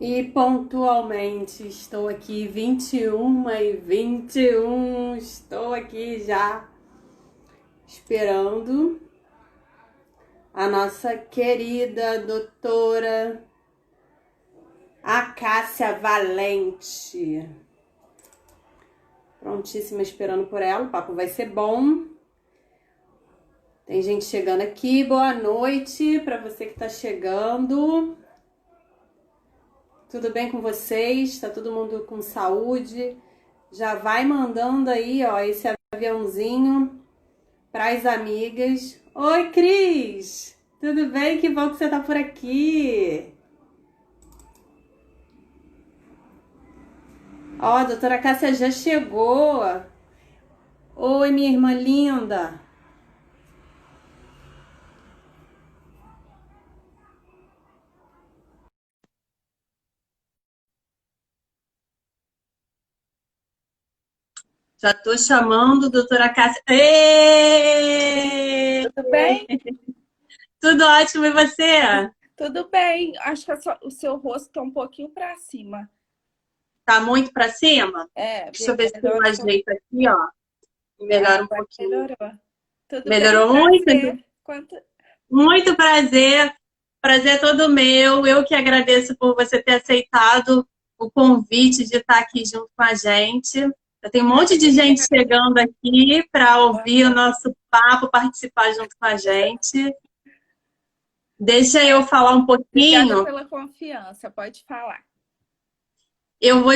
E pontualmente estou aqui 21h21, estou aqui já esperando a nossa querida doutora Acácia Valente. Prontíssima esperando por ela, o papo vai ser bom. Tem gente chegando aqui, boa noite para você que está chegando. Tudo bem com vocês? Tá todo mundo com saúde? Já vai mandando aí, ó, esse aviãozinho para as amigas. Oi, Cris! Tudo bem? Que bom que você tá por aqui. Ó, a doutora Cássia já chegou. Oi, minha irmã linda. Já estou chamando, doutora Cássia. Êêêê! Tudo bem? Tudo ótimo, e você? Tudo bem. Acho que o seu rosto está um pouquinho para cima. Tá muito para cima? É, Deixa eu ver se eu melhor. ajeito aqui, ó. Melhora um Agora pouquinho. melhorou. Tudo bem? Melhorou muito? Prazer. Quanto... Muito prazer. Prazer é todo meu. Eu que agradeço por você ter aceitado o convite de estar aqui junto com a gente. Já tem um monte de gente chegando aqui para ouvir o nosso papo, participar junto com a gente. Deixa eu falar um Obrigada pouquinho. pela confiança. Pode falar. Eu vou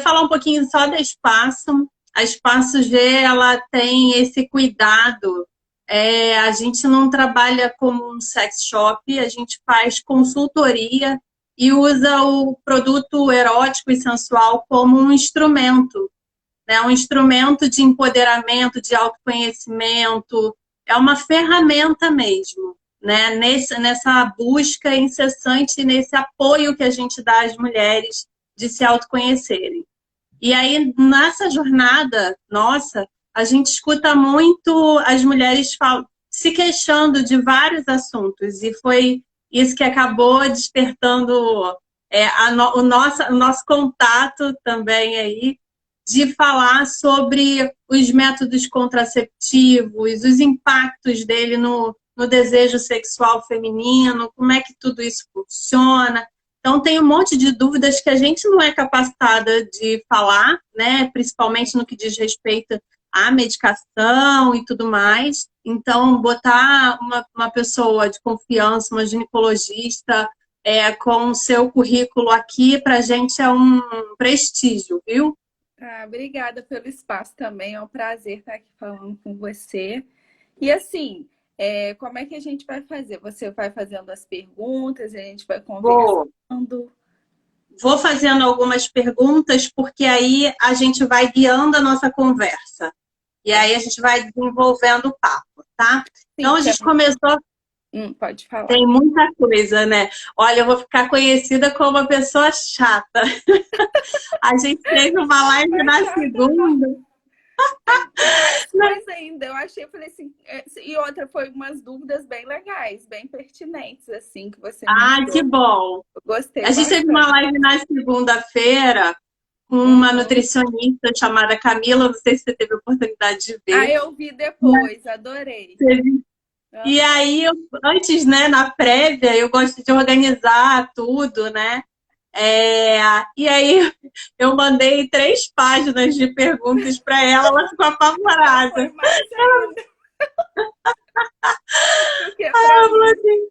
falar um pouquinho só da Espaço. A Espaço G, ela tem esse cuidado. A gente não trabalha como um sex shop, a gente faz consultoria e usa o produto erótico e sensual como um instrumento, né? Um instrumento de empoderamento, de autoconhecimento, é uma ferramenta mesmo, né? Nessa busca incessante, nesse apoio que a gente dá às mulheres de se autoconhecerem. E aí, nessa jornada nossa, a gente escuta muito as mulheres se queixando de vários assuntos, e foi isso que acabou despertando o nosso contato também aí, de falar sobre os métodos contraceptivos, os impactos dele no desejo sexual feminino, como é que tudo isso funciona. Então, tem um monte de dúvidas que a gente não é capacitada de falar, né? Principalmente no que diz respeito à medicação e tudo mais. Então, botar uma pessoa de confiança, uma ginecologista, com o seu currículo aqui, para a gente é um prestígio, viu? Obrigada pelo espaço também. É um prazer estar aqui falando com você. E assim, como é que a gente vai fazer? Você vai fazendo as perguntas, a gente vai Vou. conversando. Vou fazendo algumas perguntas, porque aí a gente vai guiando a nossa conversa. E aí a gente vai desenvolvendo o papo, tá? Então Sim, a gente começou, pode falar. tem muita coisa, né? Olha, eu vou ficar conhecida como uma pessoa chata. A gente teve uma live Foi na chata, não. segunda. Tem mais coisa ainda. Eu achei, eu falei assim, e outra foi umas dúvidas bem legais, bem pertinentes, assim, que você me Ah, que enviou. bom! Eu gostei A gente teve uma bastante. live na segunda-feira com uma Uhum. nutricionista chamada Camila, não sei se você teve a oportunidade de ver. Eu vi depois, adorei. E Aham. aí, antes, né, na prévia, eu gosto de organizar tudo, né? E aí, eu mandei 3 páginas de perguntas para ela, ela ficou Ela foi apavorada. mais ainda do que Aí para eu falei mim. assim,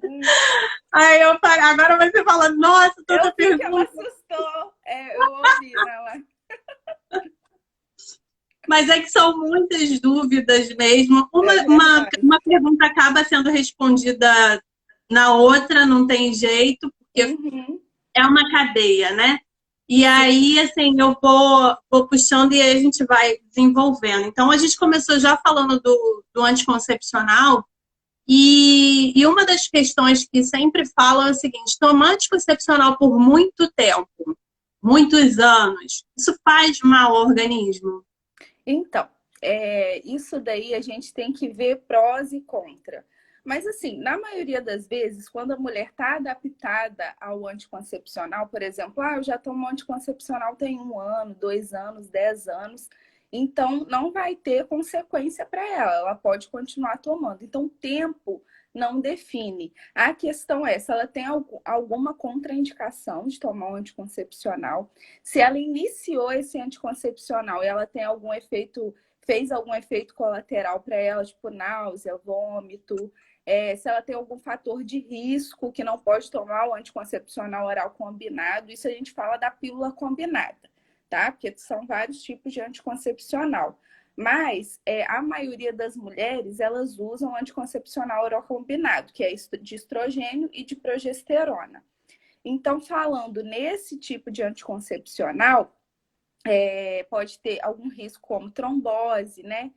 Hum. aí eu falei, agora você fala, nossa, Eu tanta vi que ela pergunta. assustou. Eu ouvi nela. Mas é que são muitas dúvidas mesmo. É verdade. Uma pergunta acaba sendo respondida na outra, não tem jeito, porque Uhum. é uma cadeia, né? E Sim. aí, assim, eu vou puxando e aí a gente vai desenvolvendo. Então, a gente começou já falando do anticoncepcional, e uma das questões que sempre falam é o seguinte: tomar anticoncepcional por muito tempo, muitos anos, isso faz mal ao organismo? Então, isso daí a gente tem que ver prós e contra. Mas, assim, na maioria das vezes, quando a mulher está adaptada ao anticoncepcional, por exemplo, eu já tomo anticoncepcional tem 1 ano, 2 anos, 10 anos, então não vai ter consequência para ela, ela pode continuar tomando. Então, o tempo não define. A questão é se ela tem alguma contraindicação de tomar um anticoncepcional, se ela iniciou esse anticoncepcional e ela tem algum efeito, fez algum efeito colateral para ela, tipo náusea, vômito, se ela tem algum fator de risco que não pode tomar o anticoncepcional oral combinado, isso a gente fala da pílula combinada, tá? Porque são vários tipos de anticoncepcional. Mas a maioria das mulheres, elas usam anticoncepcional oral combinado, que é de estrogênio e de progesterona. Então, falando nesse tipo de anticoncepcional, pode ter algum risco como trombose, né?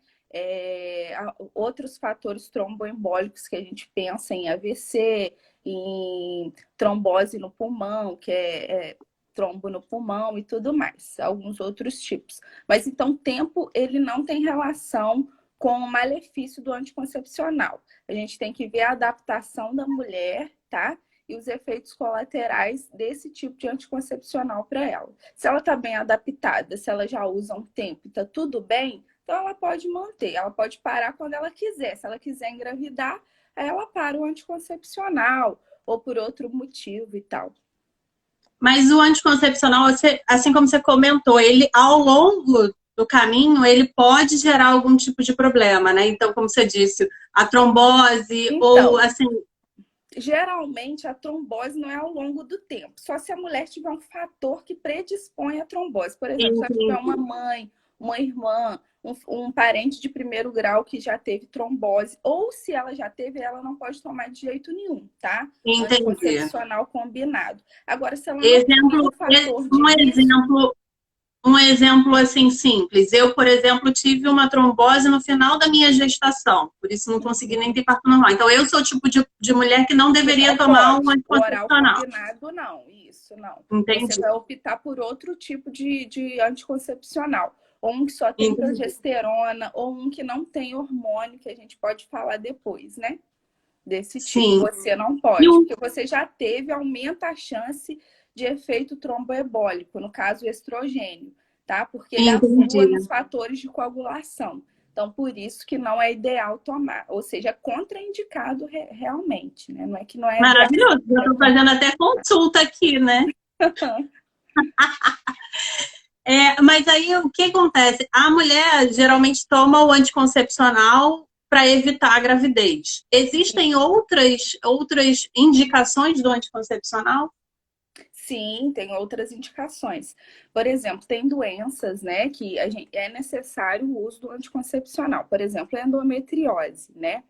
Outros fatores tromboembólicos que a gente pensa em AVC, em trombose no pulmão, que é trombo no pulmão e tudo mais, alguns outros tipos. Mas então o tempo ele não tem relação com o malefício do anticoncepcional. A gente tem que ver a adaptação da mulher, tá? E os efeitos colaterais desse tipo de anticoncepcional para ela. Se ela está bem adaptada, se ela já usa há um tempo e está tudo bem, então ela pode manter, ela pode parar quando ela quiser. Se ela quiser engravidar, aí ela para o anticoncepcional ou por outro motivo e tal. Mas o anticoncepcional, assim como você comentou, ele ao longo do caminho, ele pode gerar algum tipo de problema, né? Então, como você disse, a trombose ou assim. Geralmente a trombose não é ao longo do tempo, só se a mulher tiver um fator que predispõe à trombose. Por exemplo, se ela tiver uma mãe, uma irmã, um parente de primeiro grau que já teve trombose, ou se ela já teve, ela não pode tomar de jeito nenhum, tá? Entendi. Anticoncepcional combinado. Agora, se ela não tem um fator de risco... Um exemplo assim simples. Eu, por exemplo, tive uma trombose no final da minha gestação, por isso não consegui nem ter parto normal. Então, eu sou o tipo de mulher que não deveria tomar um oral anticoncepcional. combinado, não. Isso, não. Entendi. Você vai optar por outro tipo de anticoncepcional. Ou um que só tem progesterona, ou um que não tem hormônio, que a gente pode falar depois, né? Desse tipo. Sim. Você não pode, porque você já teve, aumenta a chance de efeito tromboembólico, no caso, o estrogênio, tá? Porque ele atua nos fatores de coagulação. Então, por isso que não é ideal tomar. Ou seja, é contraindicado realmente, né? Não é que não é maravilhoso. Ideal. Eu estou fazendo até consulta aqui, né? Mas aí, o que acontece? A mulher geralmente toma o anticoncepcional para evitar a gravidez. Existem outras indicações do anticoncepcional? Sim, tem outras indicações. Por exemplo, tem doenças, né, que é necessário o uso do anticoncepcional. Por exemplo, a endometriose, né?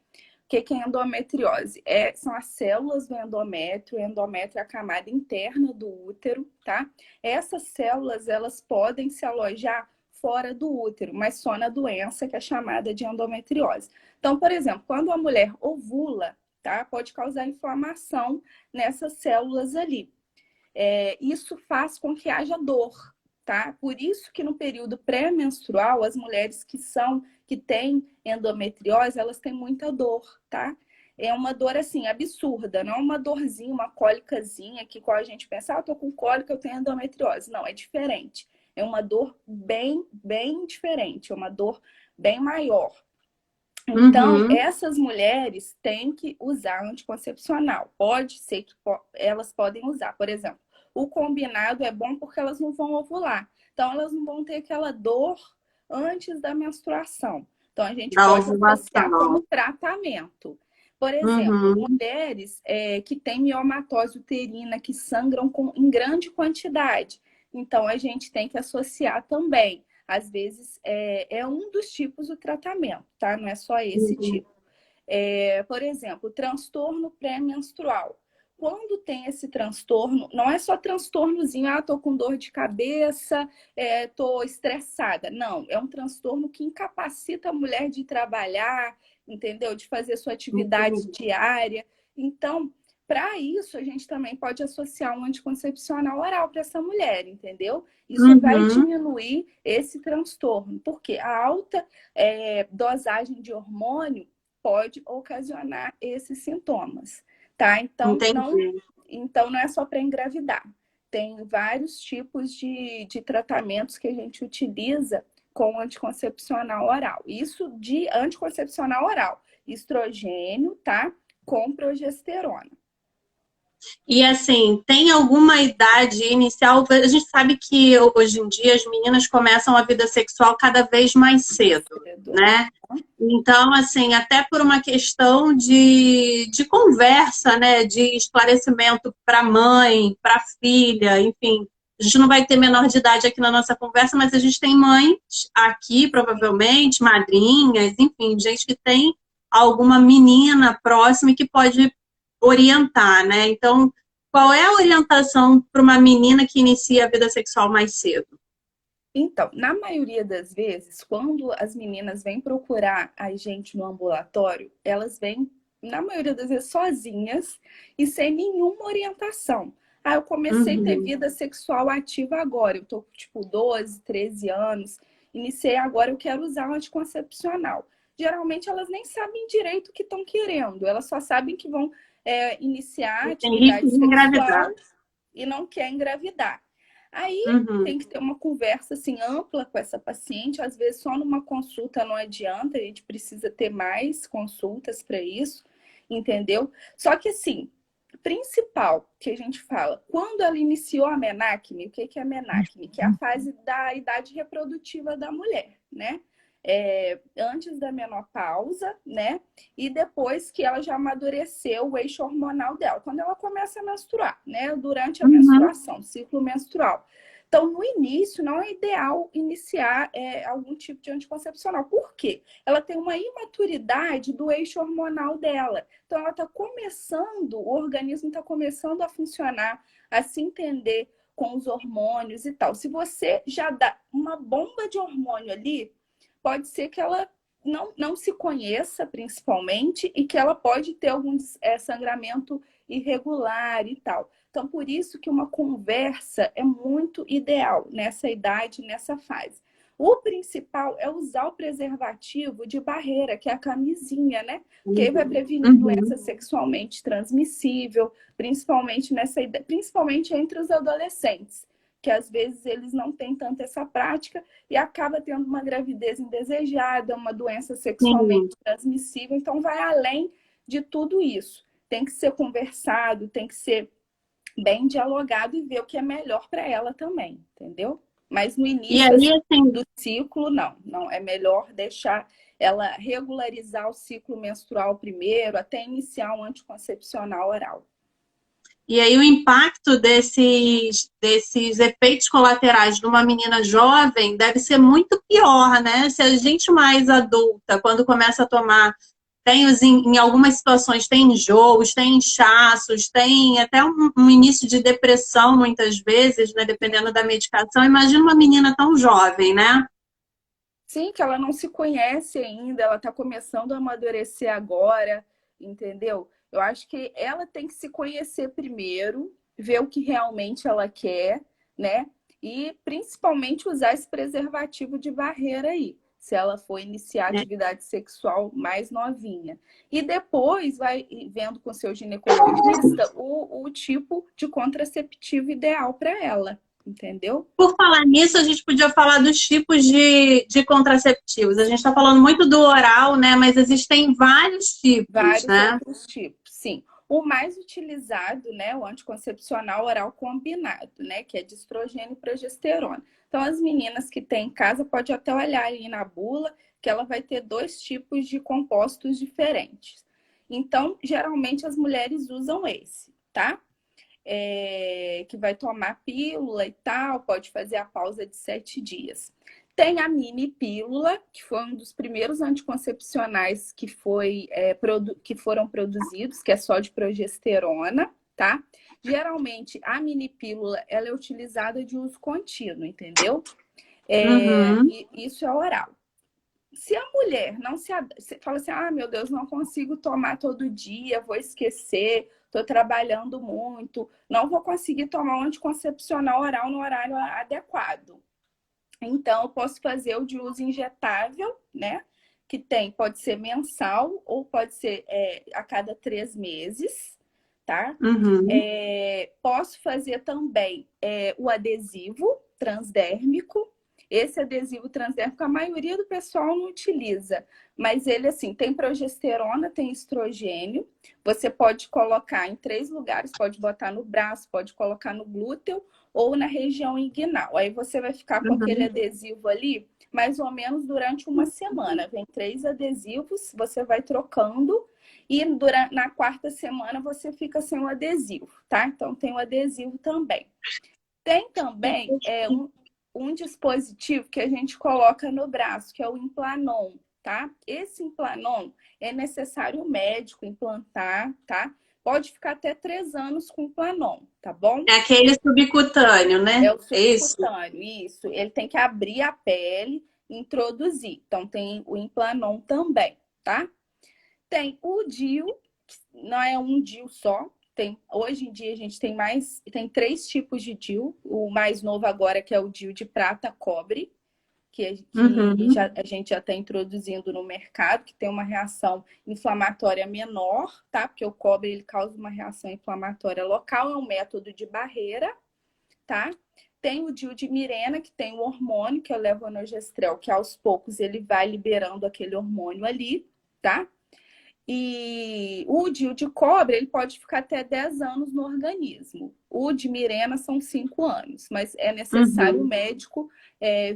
O que é endometriose? São as células do endométrio. O endométrio é a camada interna do útero, tá? Essas células, elas podem se alojar fora do útero, mas só na doença que é chamada de endometriose. Então, por exemplo, quando a mulher ovula, tá? Pode causar inflamação nessas células ali. Isso faz com que haja dor, tá? Por isso que no período pré-menstrual, as mulheres que têm endometriose, elas têm muita dor, tá? É uma dor, assim, absurda, não é uma dorzinha, uma cólicazinha, que qual a gente pensa, eu tô com cólica, eu tenho endometriose. Não, é diferente. É uma dor bem, bem diferente, é uma dor bem maior. Então, essas mulheres têm que usar anticoncepcional. Pode ser que elas podem usar. Por exemplo, o combinado é bom porque elas não vão ovular. Então, elas não vão ter aquela dor antes da menstruação. Então, a gente pode associar como tratamento. Por exemplo, mulheres que têm miomatose uterina, que sangram em grande quantidade. Então, a gente tem que associar também. Às vezes, é um dos tipos do tratamento, tá? Não é só esse tipo. Por exemplo, transtorno pré-menstrual. Quando tem esse transtorno, não é só transtornozinho, tô com dor de cabeça, tô estressada. Não, é um transtorno que incapacita a mulher de trabalhar, entendeu? De fazer sua atividade diária. Então, para isso, a gente também pode associar um anticoncepcional oral para essa mulher, entendeu? Isso vai diminuir esse transtorno, porque a alta dosagem de hormônio pode ocasionar esses sintomas, tá? Entendi. Então não é só para engravidar. Tem vários tipos de tratamentos que a gente utiliza com anticoncepcional oral. Isso de anticoncepcional oral. Estrogênio, tá? Com progesterona. E assim, tem alguma idade inicial? A gente sabe que hoje em dia as meninas começam a vida sexual cada vez mais cedo, né? Então, assim, até por uma questão de conversa, né? De esclarecimento para a mãe, para a filha, enfim. A gente não vai ter menor de idade aqui na nossa conversa, mas a gente tem mães aqui, provavelmente, madrinhas, enfim, gente que tem alguma menina próxima e que pode orientar, né? Então, qual é a orientação para uma menina que inicia a vida sexual mais cedo? Então, na maioria das vezes, quando as meninas vêm procurar a gente no ambulatório, elas vêm, na maioria das vezes, sozinhas e sem nenhuma orientação. Ah, eu comecei a ter vida sexual ativa agora, eu tô tipo 12, 13 anos, iniciei agora, eu quero usar um anticoncepcional. Geralmente elas nem sabem direito o que estão querendo, elas só sabem que vão iniciar Tem risco atividade de engravidar. sexual e não quer engravidar. Aí Uhum. tem que ter uma conversa assim ampla com essa paciente. Às vezes só numa consulta não adianta, a gente precisa ter mais consultas para isso, entendeu? Só que assim, principal que a gente fala, quando ela iniciou a menacne, o que é a menacne? Que é a fase da idade reprodutiva da mulher, né? Antes da menopausa, né? E depois que ela já amadureceu o eixo hormonal dela, quando ela começa a menstruar, né? Durante a menstruação, ciclo menstrual. Então, no início, não é ideal iniciar algum tipo de anticoncepcional. Por quê? Ela tem uma imaturidade do eixo hormonal dela. Então, ela está começando, o organismo está começando a funcionar, a se entender com os hormônios e tal. Se você já dá uma bomba de hormônio ali, pode ser que ela não se conheça, principalmente, e que ela pode ter algum sangramento irregular e tal. Então, por isso que uma conversa é muito ideal nessa idade, nessa fase. O principal é usar o preservativo de barreira, que é a camisinha, né? Que aí vai prevenir doença sexualmente transmissível, principalmente principalmente entre os adolescentes, que às vezes eles não têm tanto essa prática e acaba tendo uma gravidez indesejada, uma doença sexualmente transmissível. Então, vai além de tudo isso. Tem que ser conversado, tem que ser bem dialogado e ver o que é melhor para ela também, entendeu? Mas no início do ciclo, não. É melhor deixar ela regularizar o ciclo menstrual primeiro, até iniciar um anticoncepcional oral. E aí o impacto desses efeitos colaterais de uma menina jovem deve ser muito pior, né? Se a gente mais adulta, quando começa a tomar, em algumas situações tem enjoos, tem inchaços, tem até um início de depressão muitas vezes, né? Dependendo da medicação. Imagina uma menina tão jovem, né? Sim, que ela não se conhece ainda, ela está começando a amadurecer agora, entendeu? Eu acho que ela tem que se conhecer primeiro, ver o que realmente ela quer, né? E principalmente usar esse preservativo de barreira aí, se ela for iniciar atividade sexual mais novinha. E depois vai vendo com seu ginecologista o tipo de contraceptivo ideal para ela, entendeu? Por falar nisso, a gente podia falar dos tipos de contraceptivos. A gente está falando muito do oral, né? Mas existem vários tipos, Vários né? outros tipos, sim. O mais utilizado, né, o anticoncepcional oral combinado, né, que é de estrogênio e progesterona. Então, as meninas que têm em casa pode até olhar ali na bula que ela vai ter 2 tipos de compostos diferentes. Então, geralmente as mulheres usam esse, tá? Que vai tomar pílula e tal, pode fazer a pausa de 7 dias. Tem a mini pílula, que foi um dos primeiros anticoncepcionais que foram produzidos, que é só de progesterona, tá? Geralmente, a mini pílula, ela é utilizada de uso contínuo, entendeu? E isso é oral. Se a mulher não se fala assim, meu Deus, não consigo tomar todo dia, vou esquecer, estou trabalhando muito, não vou conseguir tomar um anticoncepcional oral no horário adequado. Então, eu posso fazer o de uso injetável, né? que tem, pode ser mensal ou pode ser a cada 3 meses, tá? Uhum. Posso fazer também o adesivo transdérmico. Esse adesivo transdérmico, a maioria do pessoal não utiliza, mas ele, assim, tem progesterona, tem estrogênio. Você pode colocar em 3 lugares, pode botar no braço, pode colocar no glúteo ou na região inguinal. Aí você vai ficar com aquele Uhum. adesivo ali mais ou menos durante uma semana. Vem 3 adesivos, você vai trocando e na 4ª semana você fica sem o adesivo, tá? Então tem o adesivo também. Tem também um dispositivo que a gente coloca no braço, que é o Implanon, tá? Esse Implanon é necessário o médico implantar, tá? Pode ficar até 3 anos com o Implanon, tá bom? É aquele subcutâneo, né? É o É isso? subcutâneo, isso. Ele tem que abrir a pele, introduzir. Então tem o Implanon também, tá? Tem o DIU, que não é um DIU só. Hoje em dia a gente tem 3 tipos de DIU. O mais novo agora que é o DIU de prata cobre, Uhum. a gente já está introduzindo no mercado, que tem uma reação inflamatória menor, tá? Porque o cobre ele causa uma reação inflamatória local, é um método de barreira, tá? Tem o DIU de Mirena, que tem o hormônio, que é o levonorgestrel, que aos poucos ele vai liberando aquele hormônio ali, tá? E o DIU de cobre, ele pode ficar até 10 anos no organismo. O de Mirena são 5 anos, mas é necessário o Uhum. médico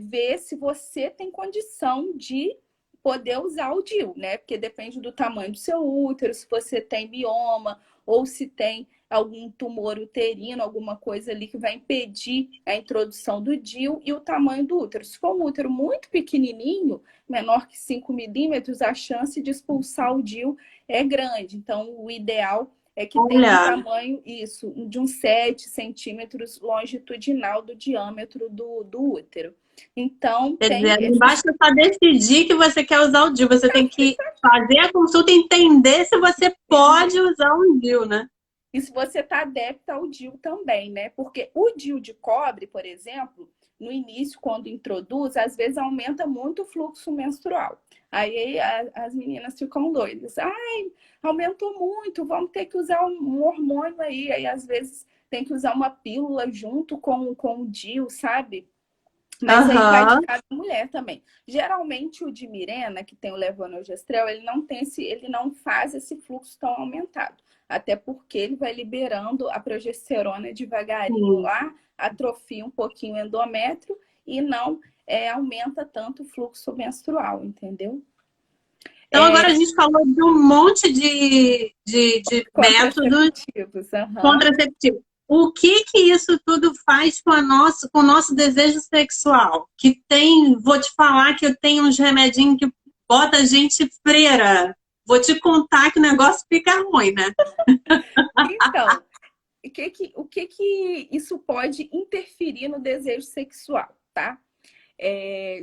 ver se você tem condição de poder usar o DIU, né? Porque depende do tamanho do seu útero, se você tem mioma ou se tem algum tumor uterino, alguma coisa ali que vai impedir a introdução do DIU e o tamanho do útero. Se for um útero muito pequenininho, menor que 5 milímetros, a chance de expulsar o DIU é grande. Então, o ideal é que tenha um Olha, tamanho, isso, de uns 7 centímetros longitudinal do diâmetro do útero. Então, quer tem dizer, não esses. basta só decidir que você quer usar o DIU, você tem que fazer a consulta e entender se você pode usar um DIU, né? E se você está adepto ao DIU também, né? Porque o DIU de cobre, por exemplo, no início, quando introduz, às vezes aumenta muito o fluxo menstrual. Aí as meninas ficam doidas. Ai, aumentou muito, vamos ter que usar um hormônio aí. Aí, às vezes, tem que usar uma pílula junto com o DIU, sabe? Mas aí vai de Aham. cada mulher também. Geralmente o de Mirena, que tem o levonorgestrel, ele não faz esse fluxo tão aumentado. Até porque ele vai liberando a progesterona devagarinho Sim. lá, atrofia um pouquinho o endométrio e não aumenta tanto o fluxo menstrual, entendeu? Então, agora a gente falou de um monte de métodos Contraceptivos, aham. contraceptivos. O que isso tudo faz com o nosso desejo sexual? Que tem, vou te falar que eu tenho uns remedinhos que bota a gente freira. Vou te contar que o negócio fica ruim, né? Então, o que que isso pode interferir no desejo sexual, tá?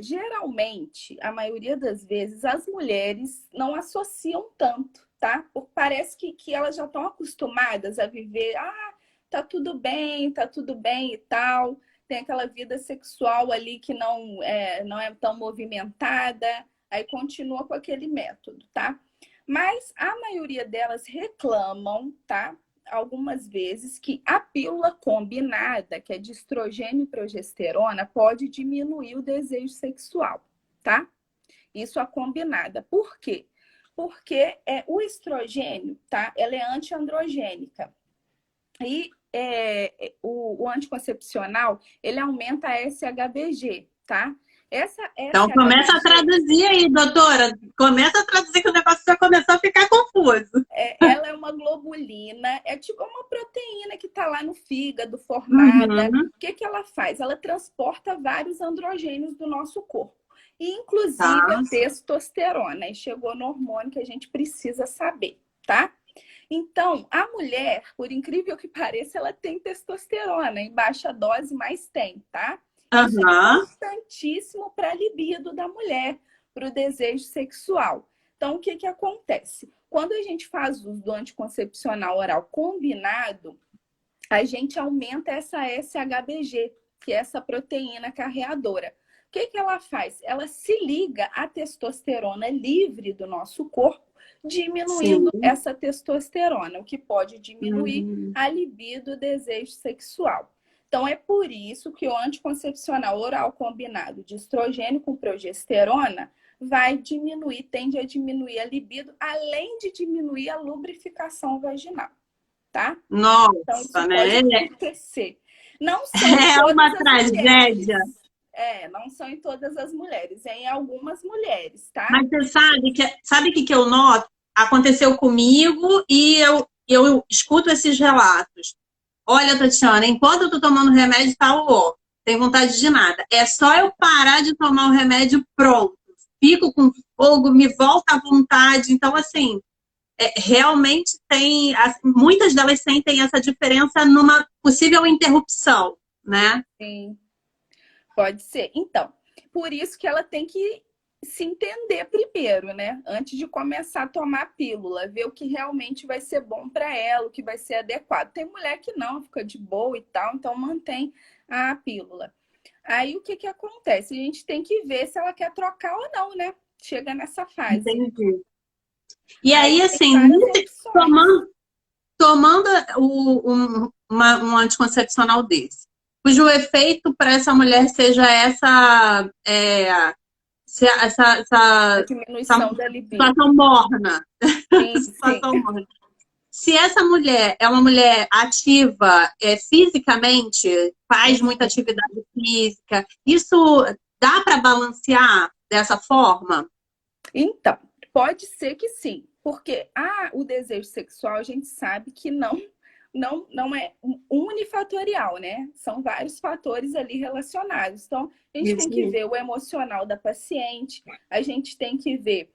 Geralmente, a maioria das vezes, as mulheres não associam tanto, tá? Porque parece que elas já estão acostumadas a viver, tá tudo bem e tal. Tem aquela vida sexual ali que não é tão movimentada, aí continua com aquele método, tá? Mas a maioria delas reclamam, tá? Algumas vezes que a pílula combinada, que é de estrogênio e progesterona, pode diminuir o desejo sexual, tá? Isso a combinada. Por quê? Porque o estrogênio, tá? Ela é antiandrogênica. E o anticoncepcional, ele aumenta a SHBG, tá? Essa Então começa a SHBG, traduzir aí, doutora. Começa a traduzir que o negócio já começou a ficar confuso. ela é uma globulina, é tipo uma proteína que está lá no fígado formada. Uhum, O que que ela faz? Ela transporta vários androgênios do nosso corpo, inclusive a tá. testosterona. E chegou no hormônio que a gente precisa saber, tá? Então, a mulher, por incrível que pareça, ela tem testosterona em baixa dose, mas tem, tá? Isso é Aham. importantíssimo para a libido da mulher, para o desejo sexual. Então, o que que acontece? Quando a gente faz uso do anticoncepcional oral combinado, a gente aumenta essa SHBG, que é essa proteína carreadora. que ela faz? Ela se liga à testosterona livre do nosso corpo, Sim. diminuindo essa testosterona, o que pode diminuir Uhum. a libido, o desejo sexual. Então, é por isso que o anticoncepcional oral combinado de estrogênio com progesterona vai diminuir, tende a diminuir a libido, além de diminuir a lubrificação vaginal, tá? Então, Nossa, isso pode né? acontecer. Não são em É todas uma as tragédia. mulheres. Não são em todas as mulheres, é em algumas mulheres, tá? Mas você sabe o que, que eu noto? Aconteceu comigo e eu escuto esses relatos. Olha, Tatiana, enquanto eu tô tomando remédio, tá, ó, tem vontade de nada. É só eu parar de tomar o remédio, pronto. Fico com fogo, me volta à vontade. Então, assim, realmente tem. Muitas delas sentem essa diferença numa possível interrupção, né? Sim, pode ser. Então, por isso que ela tem que se entender primeiro, né? Antes de começar a tomar a pílula, ver o que realmente vai ser bom para ela, o que vai ser adequado. Tem mulher que não, fica de boa e tal, então mantém a pílula. Aí o que que acontece? A gente tem que ver se ela quer trocar ou não, né? Chega nessa fase. Entendi. E Aí aí, tem assim, várias opções. tomando um anticoncepcional desse, cujo efeito para essa mulher seja A essa diminuição da libido. situação morna, Sim, sim. situação morna. Se essa mulher é uma mulher ativa fisicamente, faz muita atividade física, isso dá para balancear dessa forma? Então, pode ser que sim, porque o desejo sexual a gente sabe que não é unifatorial, né? São vários fatores ali relacionados. Então, a gente tem Isso que mesmo. ver o emocional da paciente, a gente tem que ver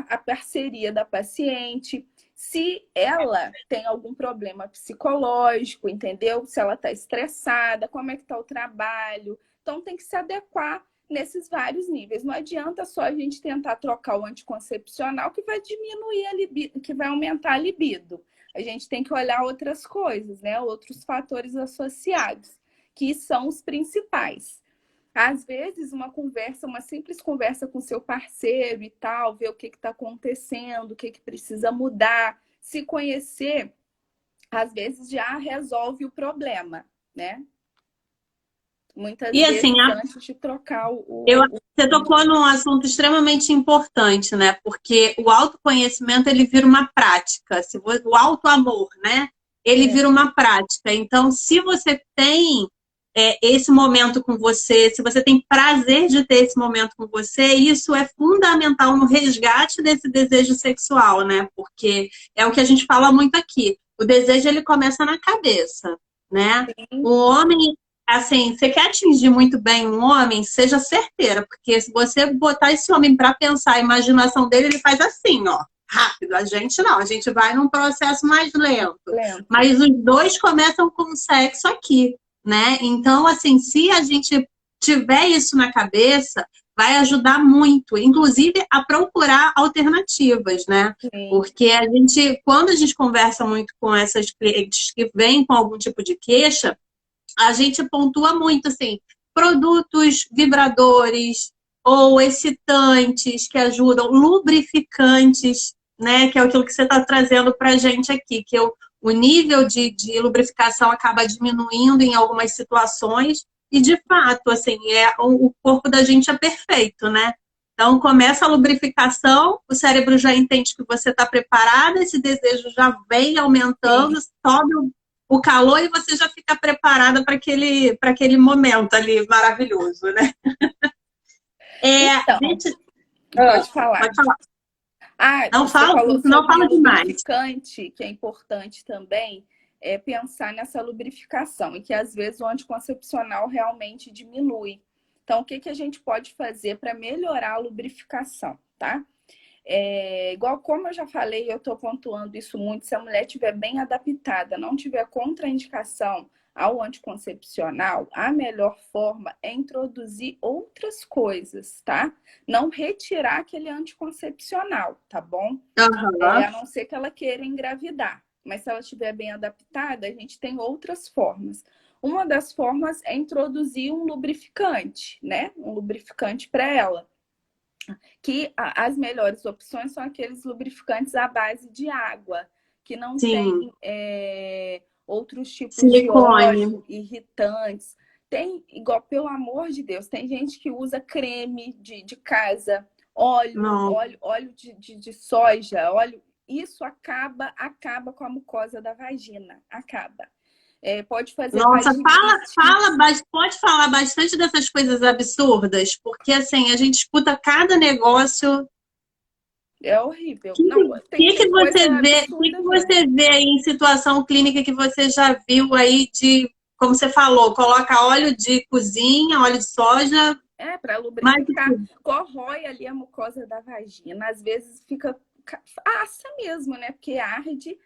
a parceria da paciente, se ela tem algum problema psicológico, entendeu? Se ela está estressada, como é que está o trabalho. Então, tem que se adequar nesses vários níveis. Não adianta só a gente tentar trocar o anticoncepcional que vai diminuir a libido, que vai aumentar a libido. A gente tem que olhar outras coisas, né? Outros fatores associados, que são os principais. Às vezes, uma simples conversa com seu parceiro e tal, ver o que está acontecendo, o que precisa mudar, se conhecer, às vezes já resolve o problema, né? Muitas E assim, vezes antes de trocar eu, você tocou num assunto extremamente importante, né? Porque o autoconhecimento ele vira uma prática. O autoamor, né? Ele vira uma prática. Então, se você tem esse momento com você, se você tem prazer de ter esse momento com você, isso é fundamental no resgate desse desejo sexual, né? Porque é o que a gente fala muito aqui. O desejo ele começa na cabeça, né? O homem assim, você quer atingir muito bem um homem, seja certeira, porque se você botar esse homem para pensar a imaginação dele, ele faz assim, ó, rápido. A gente não, a gente vai num processo mais lento. lento. Mas os dois começam com o sexo aqui, né? Então, assim, se a gente tiver isso na cabeça, vai ajudar muito, inclusive a procurar alternativas, né? Sim. Porque quando a gente conversa muito com essas clientes que vêm com algum tipo de queixa, a gente pontua muito, assim, produtos vibradores ou excitantes que ajudam, lubrificantes, né? Que é aquilo que você está trazendo para a gente aqui, que o nível de lubrificação acaba diminuindo em algumas situações e, de fato, assim, o corpo da gente é perfeito, né? Então, começa a lubrificação, o cérebro já entende que você está preparada, esse desejo já vem aumentando, sobe o calor e você já fica preparada para aquele momento ali maravilhoso, né? Então, pode falar. Pode falar. Não Você fala, falou não sobre fala demais. lubrificante, que é importante também, é pensar nessa lubrificação e que às vezes o anticoncepcional realmente diminui. Então, o que a gente pode fazer para melhorar a lubrificação, tá? Igual como eu já falei, eu estou pontuando isso muito, se a mulher estiver bem adaptada, não tiver contraindicação ao anticoncepcional, a melhor forma é introduzir outras coisas, tá? Não retirar aquele anticoncepcional, tá bom? A não ser que ela queira engravidar. Mas se ela estiver bem adaptada, a gente tem outras formas. Uma das formas é introduzir um lubrificante, né? Um lubrificante para ela. Que as melhores opções são aqueles lubrificantes à base de água, que não Sim, tem outros tipos de silicone. óleo, irritantes. Tem, igual, pelo amor de Deus, tem gente que usa creme de casa, Não. óleo de soja, óleo. Isso acaba com a mucosa da vagina. Acaba. Pode fazer Nossa, vaginites. pode falar bastante dessas coisas absurdas, porque assim, a gente escuta cada negócio. É horrível. O Não, que tem você coisa vê, que absurda mesmo. você vê aí em situação clínica que você já viu aí de, como você falou, coloca óleo de cozinha, óleo de soja, Para mais lubrificar, corrói ali a mucosa da vagina. Às vezes fica assa mesmo, né? Porque arde.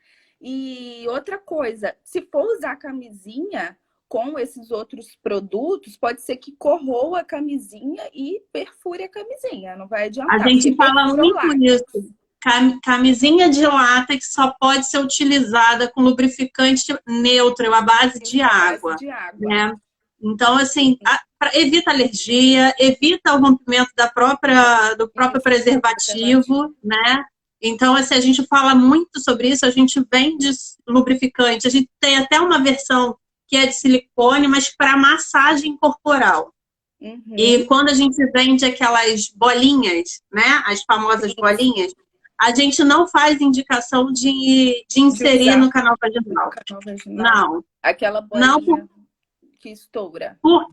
E outra coisa, se for usar camisinha com esses outros produtos, pode ser que corroa a camisinha e perfure a camisinha. Não vai a adiantar, porque gente fala perfura o muito látex. isso. Camisinha de látex só pode ser utilizada com lubrificante neutro, à base de Isso, à base água, de água. né? Então, assim, evita alergia, evita o rompimento do próprio Isso, do preservativo. preservativo, né? Então, assim, a gente fala muito sobre isso, a gente vende lubrificante, a gente tem até uma versão que é de silicone, mas para massagem corporal. E Uhum. quando a gente vende aquelas bolinhas, né, as famosas Isso, bolinhas, a gente não faz indicação de de inserir no usar canal no vaginal. canal vaginal. Não, Aquela não bolinha que estoura. por,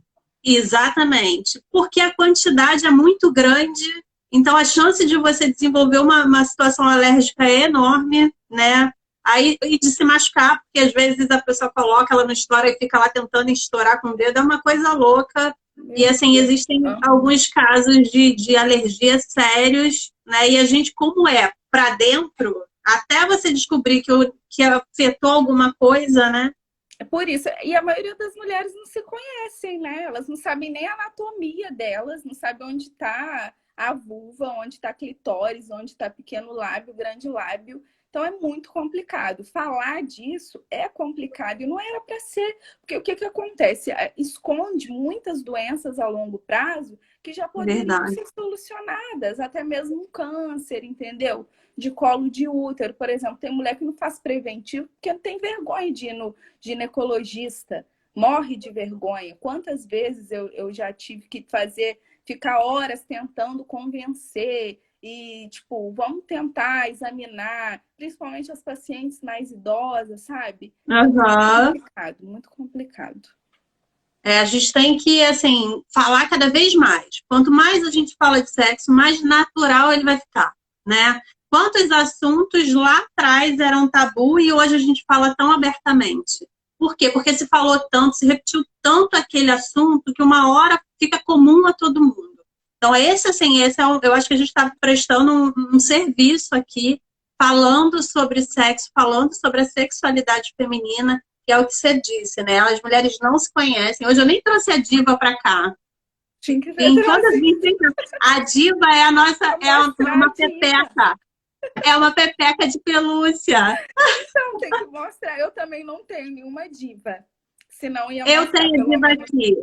exatamente, porque a quantidade é muito grande, então a chance de você desenvolver uma situação alérgica é enorme, né? Aí, e de se machucar, porque às vezes a pessoa coloca, ela não estoura e fica lá tentando estourar com o dedo, é uma coisa louca. E Meu assim, Deus. existem Aham. alguns casos de alergia sérios, né? E a gente, como é para dentro, até você descobrir que afetou alguma coisa, né? É por isso. E a maioria das mulheres não se conhecem, né? Elas não sabem nem a anatomia delas, não sabem onde está a vulva, onde está a clitóris, onde está pequeno lábio, grande lábio. Então é muito complicado. Falar disso é complicado e não era para ser. Porque o que, que acontece? Esconde muitas doenças a longo prazo que já poderiam Verdade. ser solucionadas, até mesmo um câncer, entendeu? De colo de útero, por exemplo. Tem mulher que não faz preventivo porque não tem vergonha de ir no ginecologista, morre de vergonha. Quantas vezes eu já tive que ficar horas tentando convencer e, tipo, vamos tentar examinar, principalmente as pacientes mais idosas, sabe? É muito Aham. complicado, muito complicado. A gente tem que, assim, falar cada vez mais. Quanto mais a gente fala de sexo, mais natural ele vai ficar, né? Quantos assuntos lá atrás eram tabu e hoje a gente fala tão abertamente? Por quê? Porque se falou tanto, se repetiu tanto aquele assunto que uma hora fica comum a todo mundo. Então, eu acho que a gente está prestando um serviço aqui, falando sobre sexo, falando sobre a sexualidade feminina, que é o que você disse, né? As mulheres não se conhecem. Hoje eu nem trouxe a diva para cá. Tinha que ver Em todas as trazer vezes, a diva é a nossa, para mostrar a uma diva. pepeca. É uma pepeca de pelúcia. Então, tem que mostrar. Eu também não tenho nenhuma diva. Senão ia Eu mostrar, tenho a pelo diva menos. aqui.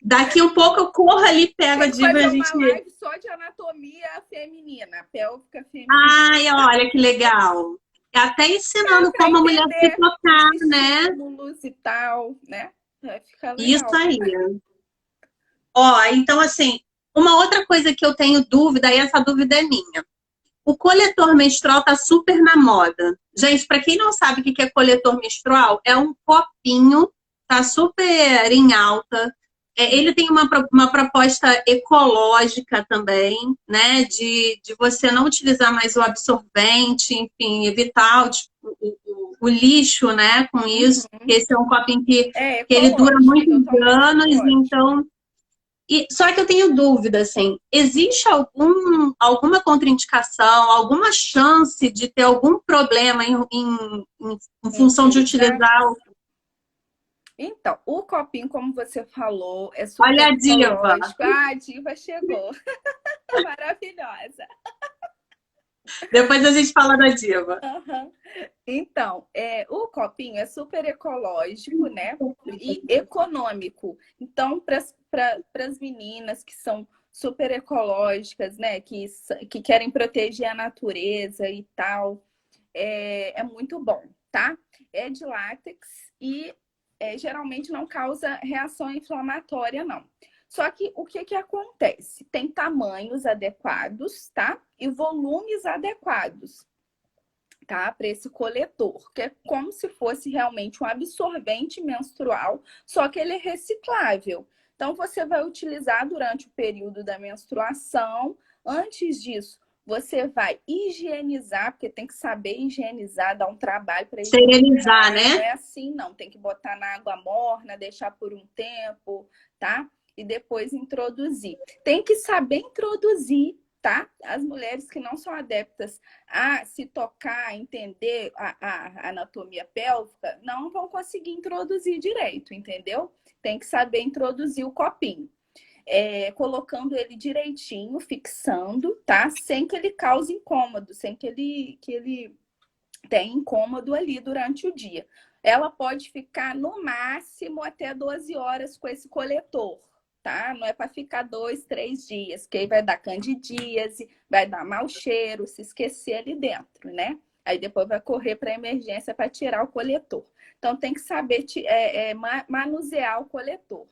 Daqui um pouco eu corro ali, pego a Tem que diva e fazer a uma gente. live só de anatomia feminina, pélvica feminina. Ai, olha que legal. Até ensinando Para como a mulher se entender os tocar, né? estímulos e tal, né? Vai ficar Isso legal. aí. Ó, então assim, uma outra coisa que eu tenho dúvida, e essa dúvida é minha. O coletor menstrual está super na moda. Gente, para quem não sabe o que é coletor menstrual, é um copinho, tá super em alta. Ele tem uma proposta ecológica também, né? De você não utilizar mais o absorvente, enfim, evitar o lixo, né? Com isso. Uhum. Esse é um copinho É que ele dura ecológico, muitos totalmente anos, ecológico. então só que eu tenho dúvida, assim, existe alguma contraindicação, alguma chance de ter algum problema em função de Utilizar. utilizar? Então, o copinho, como você falou, é Olha super a diva. ecológico. Ah, a diva chegou. Maravilhosa. Depois a gente fala da Diva. Aham. Então, o copinho é super ecológico, né? E econômico. Então, para as meninas que são super ecológicas, né? Que querem proteger a natureza e tal, é muito bom, tá? É de látex e geralmente não causa reação inflamatória, não. Só que o que acontece? Tem tamanhos adequados, tá? E volumes adequados, tá? Para esse coletor, que é como se fosse realmente um absorvente menstrual, só que ele é reciclável. Então, você vai utilizar durante o período da menstruação. Antes disso, você vai higienizar, porque tem que saber higienizar, dar um trabalho para Esterilizar, higienizar. Não né? é assim, não. Tem que botar na água morna, deixar por um tempo, tá? E depois introduzir. Tem que saber introduzir, tá? As mulheres que não são adeptas a se tocar, entender a anatomia pélvica, não vão conseguir introduzir direito, entendeu? Tem que saber introduzir o copinho. Colocando ele direitinho, fixando, tá? Sem que ele cause incômodo, sem que ele tenha incômodo ali durante o dia. Ela pode ficar no máximo até 12 horas com esse coletor, tá? Não é para ficar 2, 3 dias, que aí vai dar candidíase, vai dar mau cheiro, se esquecer ali dentro, né? Aí depois vai correr para a emergência para tirar o coletor. Então tem que saber manusear o coletor.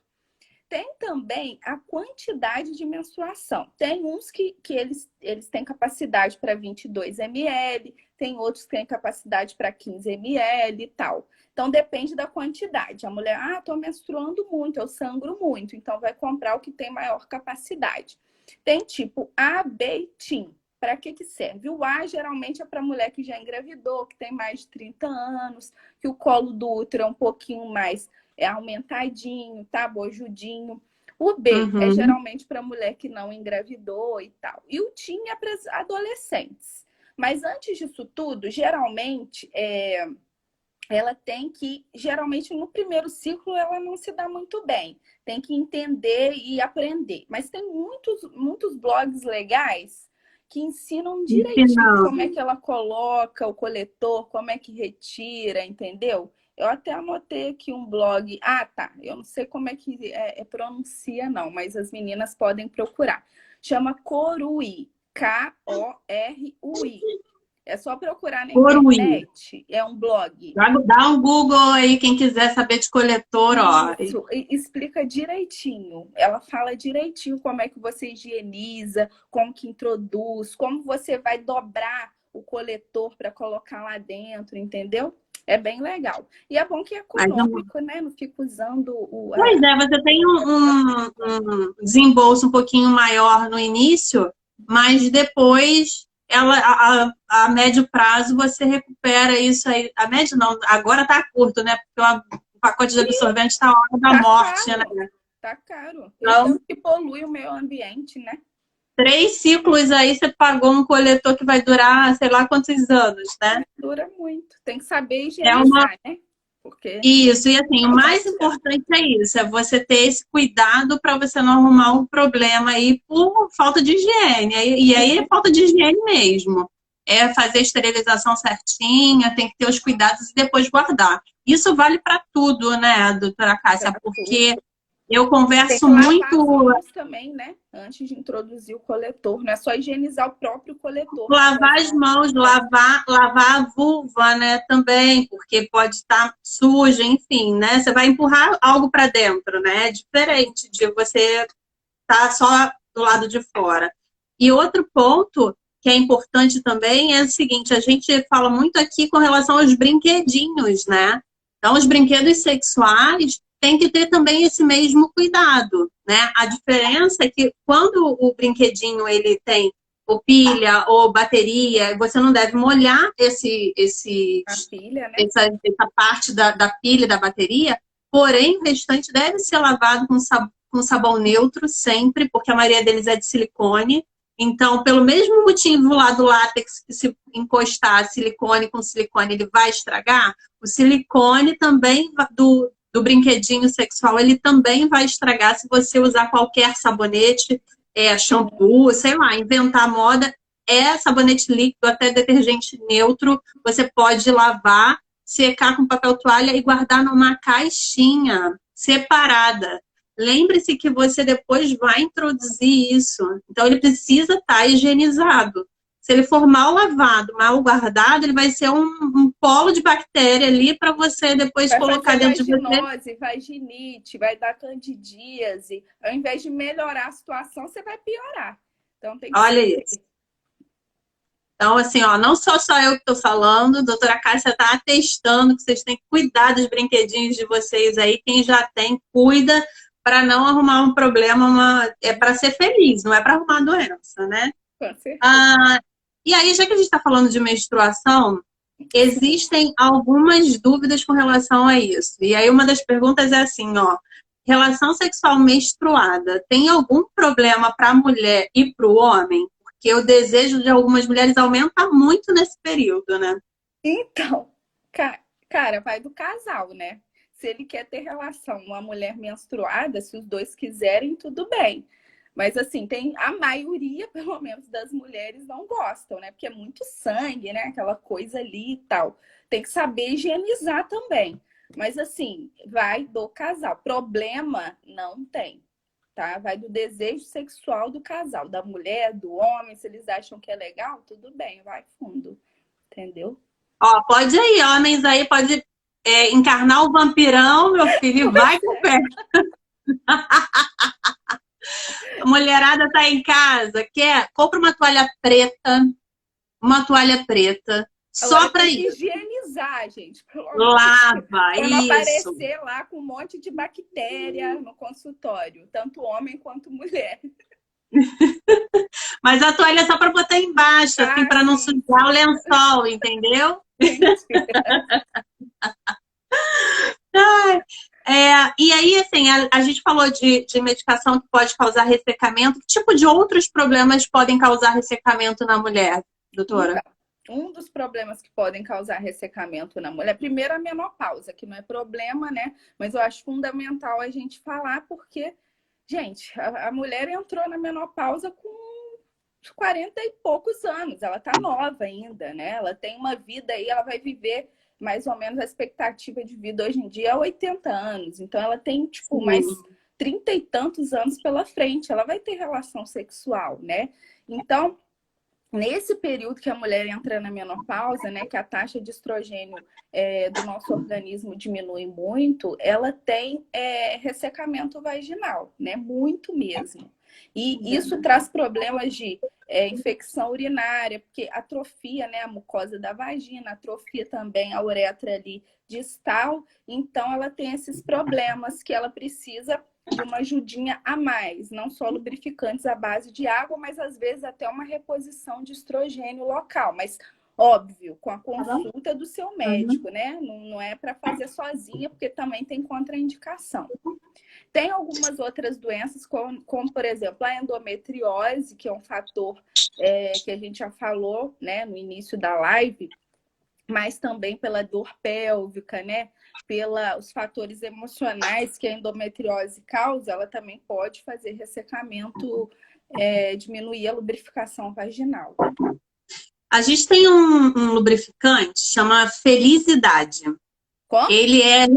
Tem também a quantidade de menstruação. Tem uns que eles têm capacidade para 22 ml, tem outros que têm capacidade para 15 ml e tal. Então, depende da quantidade. A mulher, estou menstruando muito, eu sangro muito, então vai comprar o que tem maior capacidade. Tem tipo A, B e TIM. Para que serve? O A geralmente é para mulher que já engravidou, que tem mais de 30 anos, que o colo do útero é um pouquinho mais aumentadinho, tá? Bojudinho. O B é geralmente para mulher que não engravidou e tal. E o TIM é para adolescentes. Mas antes disso tudo, geralmente, ela tem que... Geralmente, no primeiro ciclo, ela não se dá muito bem. Tem que entender e aprender. Mas tem muitos blogs legais que ensinam direitinho como é que ela coloca o coletor, como é que retira, entendeu? Eu até anotei aqui um blog. Tá. Eu não sei como é que pronuncia, não, mas as meninas podem procurar. Chama Corui. Korui. É só procurar na internet. É um blog. Dá um Google aí, quem quiser saber de coletor, ó. Isso, explica direitinho. Ela fala direitinho como é que você higieniza, como que introduz, como você vai dobrar o coletor para colocar lá dentro, entendeu? É bem legal. E é bom que é econômico, né? Não fica usando o... Pois é, você tem um desembolso um pouquinho maior no início, mas depois, a médio prazo, você recupera isso aí. A médio não, agora tá curto, né? Porque o pacote de absorvente tá a hora da morte, caro, né? Tá caro. Então, Então, que polui o meio ambiente, né? 3 ciclos aí, você pagou um coletor que vai durar, sei lá quantos anos, né? Dura muito. Tem que saber higienizar, né? Porque... Isso, e assim, o mais importante é isso, é você ter esse cuidado para você não arrumar um problema aí por falta de higiene. E aí é falta de higiene mesmo. É fazer a esterilização certinha, tem que ter os cuidados e depois guardar. Isso vale para tudo, né, doutora Cássia? Porque eu converso muito... Tem que lavar as mãos também, né? Antes de introduzir o coletor. Não é só higienizar o próprio coletor. Lavar as mãos, lavar a vulva, né, também, porque pode estar suja, enfim, né? Você vai empurrar algo para dentro, né? É diferente de você estar só do lado de fora. E outro ponto que é importante também é o seguinte, a gente fala muito aqui com relação aos brinquedinhos, né? Então, os brinquedos sexuais tem que ter também esse mesmo cuidado, né? A diferença é que quando o brinquedinho ele tem ou pilha ou bateria, você não deve molhar pilha, né? essa parte da pilha da bateria, porém o restante deve ser lavado com sabão neutro sempre, porque a maioria deles é de silicone. Então, pelo mesmo motivo lá do látex, que se encostar silicone com silicone, ele vai estragar, o silicone também do brinquedinho sexual, ele também vai estragar se você usar qualquer sabonete, shampoo, sei lá, inventar moda. é sabonete líquido, até detergente neutro, você pode lavar, secar com papel toalha e guardar numa caixinha separada. Lembre-se que você depois vai introduzir isso. Então, ele precisa estar higienizado. Se ele for mal lavado, mal guardado, ele vai ser um polo de bactéria ali para você depois Vai colocar fazer dentro de você. vaginose, vaginite, vai dar candidíase. Ao invés de melhorar a situação, você vai piorar. Então tem que Olha saber. isso. Então, assim, ó, não só eu que estou falando, a doutora Cássia está atestando que vocês têm que cuidar dos brinquedinhos de vocês aí. Quem já tem, cuida para não arrumar um problema. É para ser feliz, não é para arrumar doença, né? Com certeza. E aí, já que a gente está falando de menstruação, existem algumas dúvidas com relação a isso. E aí, uma das perguntas é assim, ó, relação sexual menstruada, tem algum problema para a mulher e para o homem? Porque o desejo de algumas mulheres aumenta muito nesse período, né? Então, cara, vai do casal, né? Se ele quer ter relação com uma mulher menstruada, se os dois quiserem, tudo bem. Mas assim, tem a maioria, pelo menos, das mulheres não gostam, né? Porque é muito sangue, né? Aquela coisa ali e tal. Tem que saber higienizar também. Mas assim, vai do casal. Problema não tem, tá? Vai do desejo sexual do casal, da mulher, do homem. Se eles acham que é legal, tudo bem, vai fundo. Entendeu? Ó, pode ir, homens aí, pode encarnar o vampirão, meu filho, e vai com fé. A mulherada tá em casa, compra uma toalha preta, só Agora para tem que isso. higienizar, gente. Lava, Para não isso. aparecer lá com um monte de bactéria no consultório, tanto homem quanto mulher. Mas a toalha é só para botar embaixo, assim, para não sujar o lençol, entendeu? E aí, assim, a gente falou de medicação que pode causar ressecamento. Que tipo de outros problemas podem causar ressecamento na mulher, doutora? Um dos problemas que podem causar ressecamento na mulher, primeiro a menopausa, que não é problema, né? Mas eu acho fundamental a gente falar porque, gente, a mulher entrou na menopausa com 40 e poucos anos, ela tá nova ainda, né? Ela tem uma vida aí, ela vai viver mais ou menos a expectativa de vida hoje em dia é 80 anos. Então ela tem, tipo, mais 30 e tantos anos pela frente. Ela vai ter relação sexual, né? Então, nesse período que a mulher entra na menopausa, né, que a taxa de estrogênio do nosso organismo diminui muito, ela tem ressecamento vaginal, né? Muito mesmo. E isso traz problemas de infecção urinária, porque atrofia, né, a mucosa da vagina, atrofia também a uretra ali distal. Então, ela tem esses problemas que ela precisa de uma ajudinha a mais, não só lubrificantes à base de água, mas às vezes até uma reposição de estrogênio local. Mas, óbvio, com a consulta do seu médico, né? Não é para fazer sozinha, porque também tem contraindicação. Tem algumas outras doenças, como por exemplo, a endometriose, que é um fator que a gente já falou, né, no início da live, mas também pela dor pélvica, né? Pelos fatores emocionais que a endometriose causa, ela também pode fazer ressecamento, diminuir a lubrificação vaginal. A gente tem um lubrificante, chama Felicidade. Como? Ele é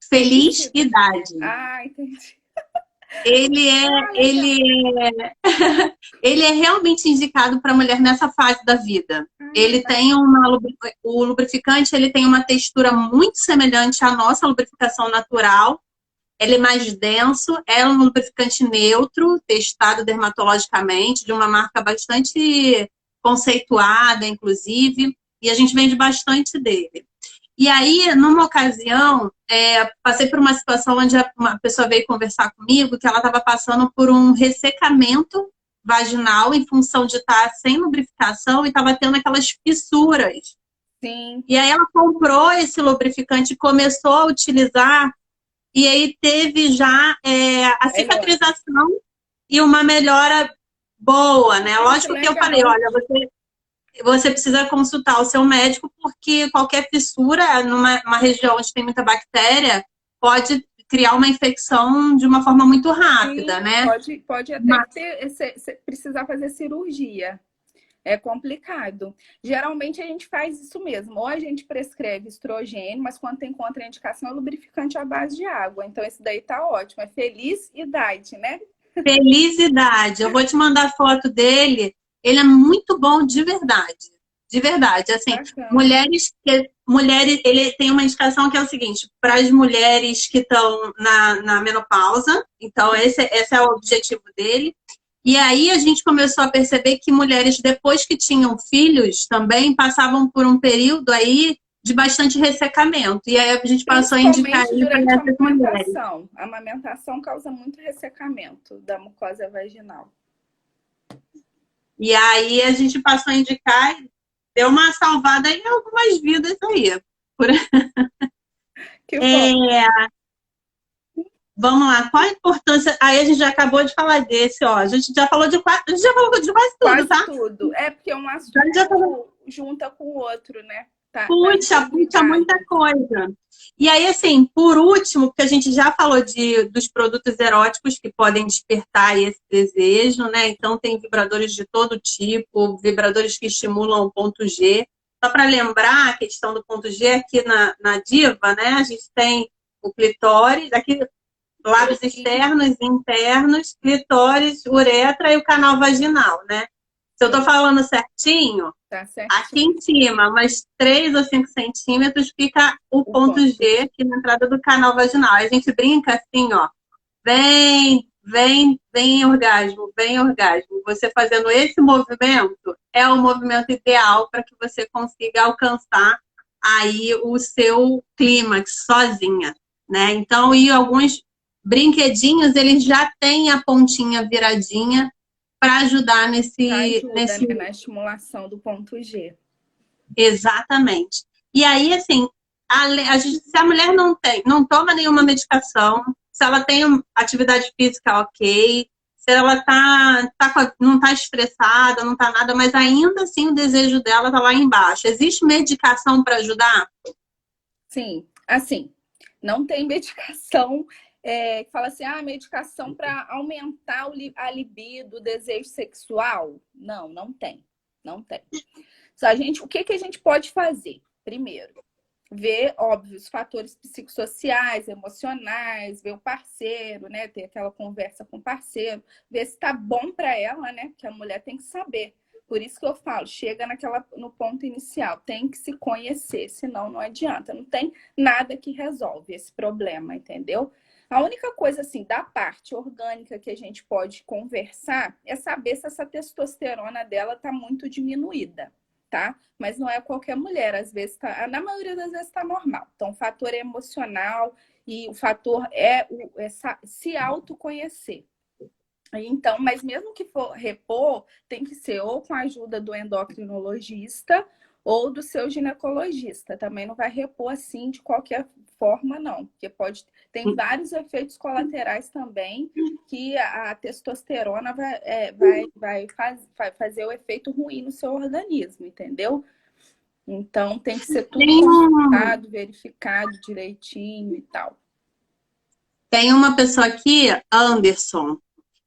Felicidade. Ah, entendi. Ele é realmente indicado para a mulher nessa fase da vida. Ele tem o lubrificante, ele tem uma textura muito semelhante à nossa lubrificação natural. Ele é mais denso, é um lubrificante neutro, testado dermatologicamente, de uma marca bastante conceituada, inclusive, e a gente vende bastante dele. E aí, numa ocasião, passei por uma situação onde uma pessoa veio conversar comigo que ela estava passando por um ressecamento vaginal em função de estar sem lubrificação e estava tendo aquelas fissuras. Sim. E aí ela comprou esse lubrificante e começou a utilizar, e aí teve já a cicatrização e uma melhora boa, né? Lógico que eu falei, olha, você precisa consultar o seu médico, porque qualquer fissura numa região onde tem muita bactéria pode criar uma infecção de uma forma muito rápida, sim, né? Pode até precisar fazer cirurgia. É complicado. Geralmente a gente faz isso mesmo. Ou a gente prescreve estrogênio, mas quando tem contraindicação é lubrificante à base de água. Então esse daí tá ótimo. É felicidade, né? Felicidade. Eu vou te mandar foto dele. Ele é muito bom de verdade. De verdade. Assim, Bacana. mulheres, ele tem uma indicação que é o seguinte, para as mulheres que estão na menopausa, então esse é o objetivo dele. E aí a gente começou a perceber que mulheres, depois que tinham filhos, também passavam por um período aí de bastante ressecamento. E aí a gente passou a indicar Principalmente ele durante para a essas mulheres. amamentação. A amamentação causa muito ressecamento da mucosa vaginal. E aí a gente passou a indicar, deu uma salvada em algumas vidas aí. Por... Que bom. É, vamos lá, qual a importância? Aí a gente já acabou de falar desse, ó. A gente já falou de quase, a gente já falou de quase tudo, Quase tá? tudo. É porque um A gente já falou, assunto junta com o outro, né? Tá puxa muita interligado. coisa. E aí, assim, por último, porque a gente já falou dos produtos eróticos que podem despertar esse desejo, né? Então, tem vibradores de todo tipo, vibradores que estimulam o ponto G. Só para lembrar a questão do ponto G, aqui na Diva, né? A gente tem o clitóris, aqui lábios externos e internos, clitóris, uretra e o canal vaginal, né? Se eu estou Sim, falando certinho, tá aqui certinho. em cima, mais 3 ou 5 centímetros, fica o O ponto ponto G G. aqui na entrada do canal vaginal. A gente brinca assim, ó. Vem orgasmo, vem orgasmo. Você fazendo esse movimento é o movimento ideal para que você consiga alcançar aí o seu clímax sozinha, né? Então, e alguns brinquedinhos, eles já têm a pontinha viradinha para ajudar Já nesse, ajuda, nesse né, na estimulação do ponto G. Exatamente. E aí, assim, se a mulher não toma nenhuma medicação, se ela tem atividade física ok, se ela não está estressada, não está nada, mas ainda assim o desejo dela está lá embaixo. Existe medicação para ajudar? Sim, assim, não tem medicação que fala assim, medicação para aumentar a libido, o desejo sexual. Não, não tem. Não tem. O que que a gente pode fazer? Primeiro, ver, óbvio, os fatores psicossociais, emocionais, ver o parceiro, né? Ter aquela conversa com o parceiro, ver se tá bom para ela, né? Porque a mulher tem que saber. Por isso que eu falo, chega no ponto inicial, tem que se conhecer, senão não adianta. Não tem nada que resolve esse problema, entendeu? A única coisa, assim, da parte orgânica que a gente pode conversar é saber se essa testosterona dela tá muito diminuída, tá? Mas não é qualquer mulher, às vezes tá, na maioria das vezes está normal. Então, o fator emocional e o fator se autoconhecer. Então, mas mesmo que for repor, tem que ser ou com a ajuda do endocrinologista ou do seu ginecologista. Também não vai repor assim de qualquer forma, não, porque tem vários efeitos colaterais também que a testosterona vai fazer o efeito ruim no seu organismo, entendeu? Então tem que ser tudo Tem, um, consultado, verificado direitinho e tal. tem uma pessoa aqui, Anderson.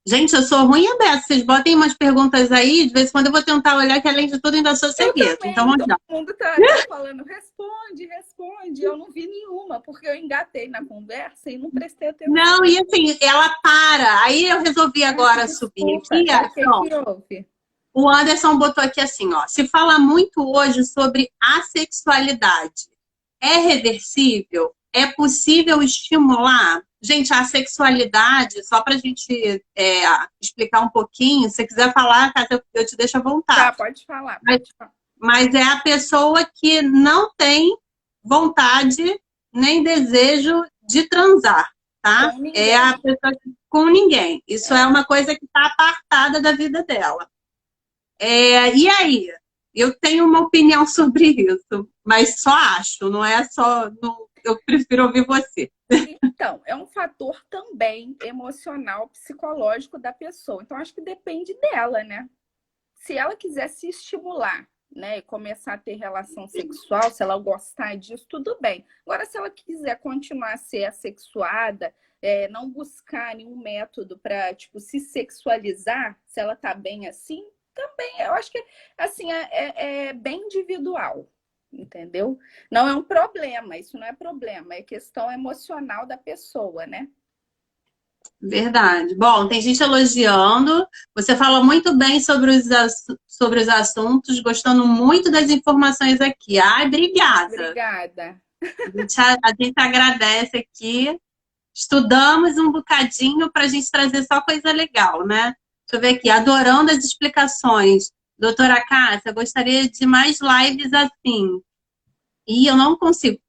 Gente, eu sou ruim em dessa. Vocês botem umas perguntas aí, de vez em quando eu vou tentar olhar, que além de tudo ainda sou Eu cegueta. Então também, vamos todo lá. mundo tá falando, responde, responde. Eu não vi nenhuma, porque eu engatei na conversa e não prestei atenção. Não, e assim, ela para. Aí eu resolvi Ai, agora subir desculpa. aqui. É o que Então, que houve? o Anderson botou aqui assim, ó. Se fala muito hoje sobre assexualidade. É reversível? É possível estimular? Gente, a sexualidade, só para a gente explicar um pouquinho, se você quiser falar, Cátia, eu te deixo à Tá, vontade. pode falar, Mas, pode falar. mas é a pessoa que não tem vontade nem desejo de transar, tá? Com É a ninguém. pessoa com ninguém. Isso é É. uma coisa que está apartada da vida dela. E aí? Eu tenho uma opinião sobre isso, mas só acho, não é só. Não, eu prefiro ouvir você. Então, é um fator também emocional, psicológico da pessoa. Então, acho que depende dela, né? Se ela quiser se estimular, né, e começar a ter relação sexual, se ela gostar disso, tudo bem. Agora, se ela quiser continuar a ser assexuada, não buscar nenhum método para, tipo, se sexualizar, se ela tá bem assim, Também, eu acho que, assim, é bem individual, entendeu? Não é um problema, isso não é problema, é questão emocional da pessoa, né? Verdade. Bom, tem gente elogiando. Você fala muito bem sobre os assuntos, gostando muito das informações aqui. Ai, obrigada. Obrigada. A gente agradece aqui. Estudamos um bocadinho para a gente trazer só coisa legal, né? Deixa eu ver aqui. Adorando as explicações. Doutora Cássia, gostaria de mais lives assim. E eu não consigo.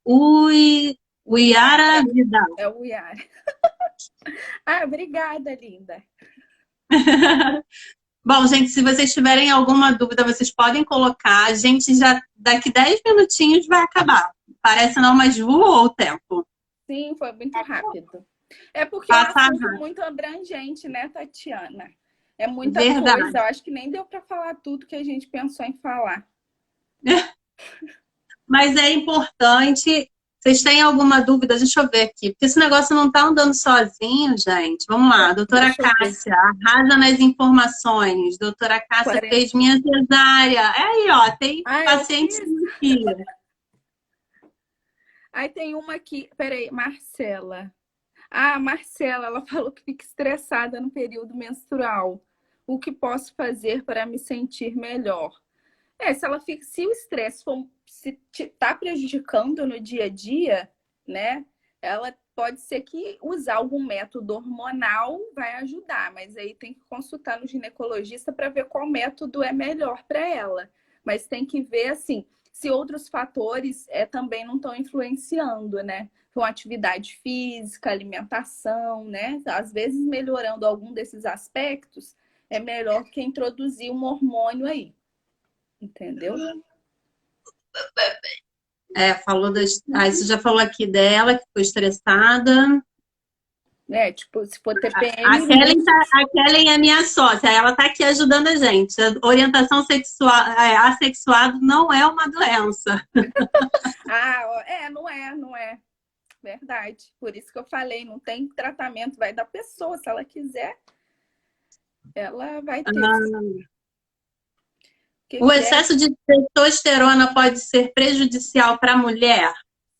Uiara Vidal. É o Iara. Ah, obrigada, linda. Bom, gente, se vocês tiverem alguma dúvida, vocês podem colocar. A gente já, daqui 10 minutinhos vai acabar. Parece não, mas voou o tempo. Sim, foi muito rápido. É porque é um Passa assunto rápido. muito abrangente, né, Tatiana? É muita Verdade. coisa. Eu acho que nem deu para falar tudo que a gente pensou em falar. Mas é importante. Vocês têm alguma dúvida? Deixa eu ver aqui. Porque esse negócio não está andando sozinho, gente. Vamos lá. Doutora Deixa eu ver. Cássia, arrasa nas informações. Doutora Cássia 40. fez minha cesárea. É aí, ó. Tem Ah, paciente aqui. aí tem uma aqui. Peraí, Marcela. Ah, Marcela, ela falou que fica estressada no período menstrual. O que posso fazer para me sentir melhor? Se ela fica, se o estresse se está prejudicando no dia a dia, né? Ela pode ser que usar algum método hormonal vai ajudar, mas aí tem que consultar no ginecologista para ver qual método é melhor para ela. Mas tem que ver assim, se outros fatores também não estão influenciando, né? Com atividade física, alimentação, né? Às vezes melhorando algum desses aspectos, é melhor que introduzir um hormônio aí. Entendeu? Falou das. Ah, você já falou aqui dela, que ficou estressada. Tipo, se for TPM. A Kellen é minha sócia, ela está aqui ajudando a gente. A orientação sexual, assexuado não é uma doença. Não é. Verdade. Por isso que eu falei, não tem tratamento, vai da pessoa. Se ela quiser, ela vai ter. O excesso de testosterona pode ser prejudicial para a mulher?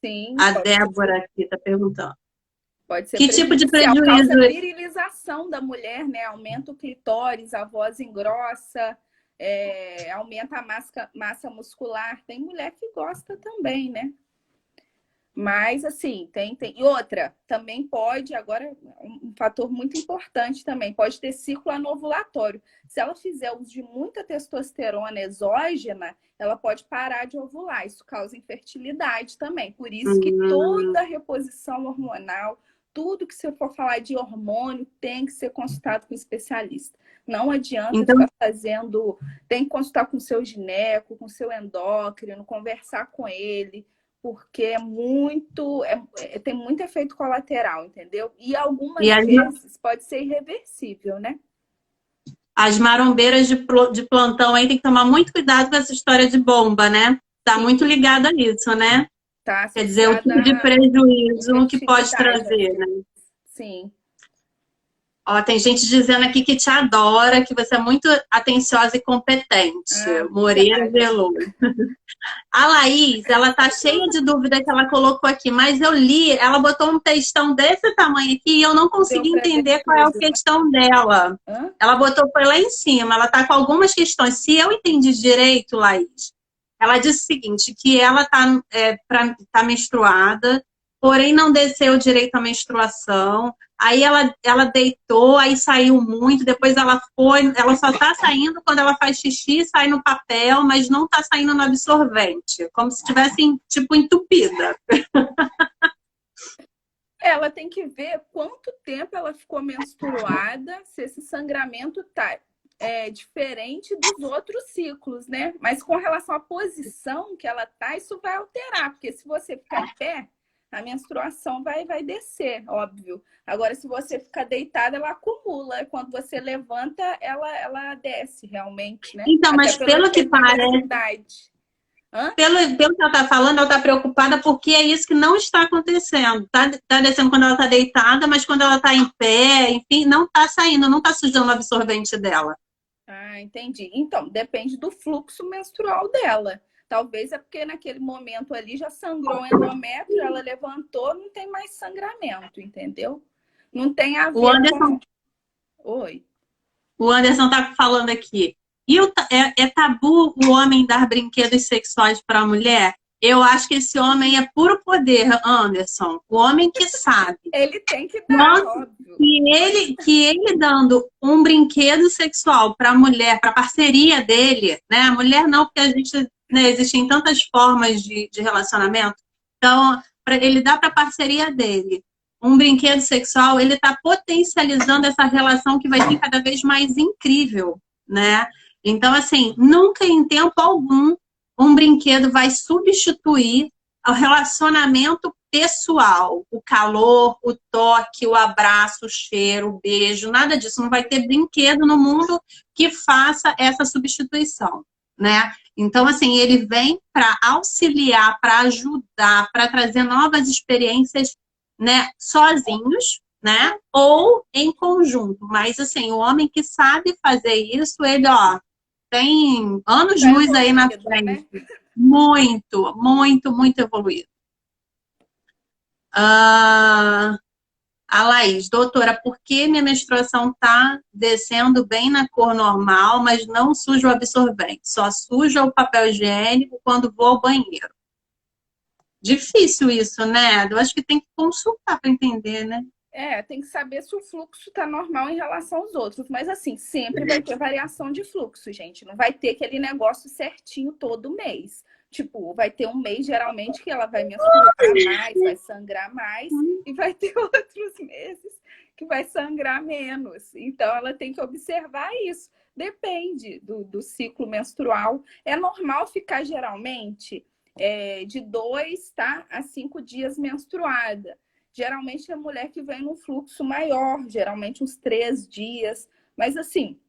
Sim. A Débora aqui está perguntando. Pode ser que tipo de prejuízo? Causa virilização da mulher, né? Aumenta o clitóris, a voz engrossa, aumenta a massa muscular. Tem mulher que gosta também, né? Mas, assim, tem. E outra, também pode, agora, um fator muito importante também, pode ter ciclo anovulatório. Se ela fizer uso de muita testosterona exógena, ela pode parar de ovular. Isso causa infertilidade também. Por isso que toda reposição hormonal, tudo que você for falar de hormônio, tem que ser consultado com um especialista. Não adianta ficar fazendo... Tem que consultar com o seu gineco, com o seu endócrino, conversar com ele, porque tem muito efeito colateral, entendeu? E algumas vezes pode ser irreversível, né? As marombeiras de plantão aí tem que tomar muito cuidado com essa história de bomba, né? Tá muito ligado a isso, né? Tá. Quer dizer, o tipo de prejuízo que pode trazer, né? Sim. Ó, tem gente dizendo aqui que te adora, que você é muito atenciosa e competente. Moreira Veloso. A Laís, ela tá cheia de dúvida que ela colocou aqui, mas eu li, ela botou um textão desse tamanho aqui e eu não consegui entender qual é a questão dela. Ela botou, foi lá em cima, ela tá com algumas questões. Se eu entendi direito, Laís, ela disse o seguinte, que ela tá menstruada, porém não desceu direito à menstruação. Aí ela deitou, aí saiu muito, depois ela só tá saindo quando ela faz xixi, sai no papel, mas não tá saindo no absorvente, como se estivesse, tipo, entupida. Ela tem que ver quanto tempo ela ficou menstruada, se esse sangramento tá diferente dos outros ciclos, né? Mas com relação à posição que ela tá, isso vai alterar, porque se você ficar em pé, a menstruação vai descer, óbvio. Agora, se você ficar deitada, ela acumula. Quando você levanta, ela desce realmente, né? Então, mas pelo que parece... Pelo que ela está falando, ela está preocupada porque é isso que não está acontecendo. Tá descendo quando ela está deitada, mas quando ela está em pé, enfim, não está saindo, não está sujando o absorvente dela. Ah, entendi. Então, depende do fluxo menstrual dela. Talvez é porque naquele momento ali já sangrou o endométrio, ela levantou, não tem mais sangramento, entendeu? Não tem a O ver Anderson com. Oi. O Anderson tá falando aqui. É tabu o homem dar brinquedos sexuais para a mulher? Eu acho que esse homem é puro poder, Anderson. O homem que sabe. Ele tem que dar, Nossa, óbvio. que ele dando um brinquedo sexual para a mulher, para a parceria dele, né? A mulher não, porque a gente, né, existem tantas formas de relacionamento. Então, para ele dar para a parceria dele um brinquedo sexual, ele está potencializando essa relação que vai ser cada vez mais incrível, né? Então, assim, nunca em tempo algum um brinquedo vai substituir o relacionamento pessoal, o calor, o toque, o abraço, o cheiro, o beijo, nada disso. Não vai ter brinquedo no mundo que faça essa substituição, né? Então, assim, ele vem para auxiliar, para ajudar, para trazer novas experiências, né, sozinhos, né, ou em conjunto. Mas, assim, o homem que sabe fazer isso, ele, ó, tem Tá anos-luz aí na evoluído, né? frente. Muito, muito, muito evoluído. Ah, a Laís, doutora, por que minha menstruação está descendo bem na cor normal, mas não suja o absorvente? Só suja o papel higiênico quando vou ao banheiro. Difícil isso, né? Eu acho que tem que consultar para entender, né? É, tem que saber se o fluxo está normal em relação aos outros. Mas, assim, sempre vai ter variação de fluxo, gente. Não vai ter aquele negócio certinho todo mês. Tipo, vai ter um mês, geralmente, que ela vai menstruar mais, vai sangrar mais, e vai ter outros meses que vai sangrar menos. Então, ela tem que observar isso. Depende do ciclo menstrual. É normal ficar, geralmente, de 2, tá, a 5 dias menstruada. Geralmente é mulher que vem num fluxo maior, geralmente uns 3 dias. Mas assim,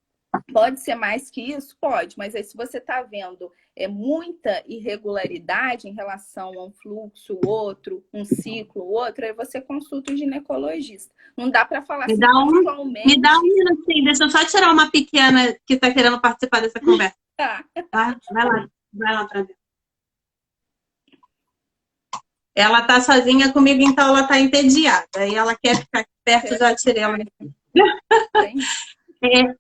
pode ser mais que isso? Pode. Mas aí se você está vendo muita irregularidade em relação a um fluxo, outro, um ciclo, outro, aí você consulta o ginecologista. Não dá para falar Me assim dá me dá um pontualmente. minutinho, deixa eu só tirar uma pequena que está querendo participar dessa conversa. Tá. Tá? Vai lá para dentro. Ela tá sozinha comigo, então ela tá entediada. E ela quer ficar aqui perto, já tirei ela. Tem.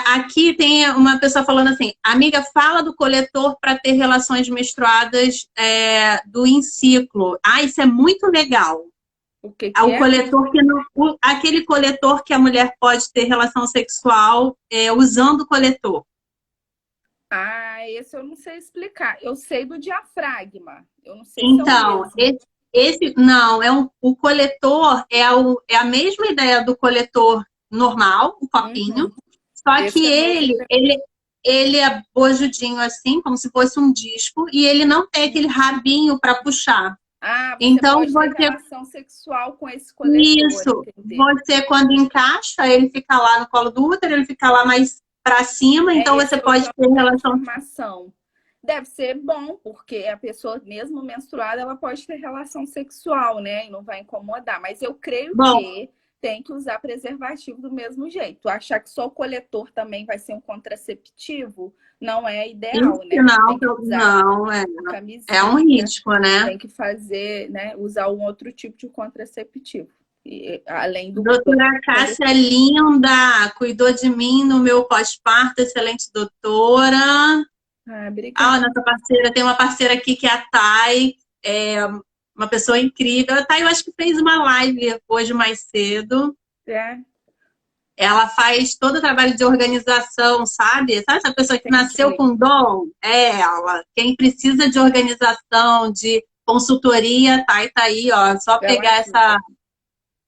Aqui tem uma pessoa falando assim, amiga, fala do coletor para ter relações menstruadas do enciclo. Ah, isso é muito legal. O que que O é? coletor que não, aquele coletor que a mulher pode ter relação sexual usando o coletor. Ah, esse eu não sei explicar. Eu sei do diafragma. Eu não sei se é o Então, mesmo. esse não, o coletor é a mesma ideia do coletor normal, o copinho, Uhum. só que Esse é novo. ele é bojudinho assim, como se fosse um disco, e ele não tem aquele rabinho para puxar. Ah, você Então, pode ter você, relação sexual com esse coletor, entendeu? você quando encaixa, ele fica lá no colo do útero, ele fica lá mais para cima, então Esse você eu pode já ter não tenho relação. informação. Deve ser bom, porque a pessoa, mesmo menstruada, ela pode ter relação sexual, né? E não vai incomodar. Mas eu creio Bom, que tem que usar preservativo do mesmo jeito. Achar que só o coletor também vai ser um contraceptivo não é ideal, isso né? não, Tem que usar não, é um camisinha, risco, né? tem que fazer, né? Usar um outro tipo de contraceptivo. Além do Doutora Cássia, coletor. linda, cuidou de mim no meu pós-parto, excelente doutora. Ah, Ah, obrigada. nossa parceira, tem uma parceira aqui que é a Thay, uma pessoa incrível. A Thay, eu acho que fez uma live hoje mais cedo. É, Ela faz todo o trabalho de organização, sabe? Sabe essa pessoa que nasceu entendi. com dom? É ela. Quem precisa de organização, de consultoria, Thay tá aí, ó. Só Ela pegar essa. ajuda.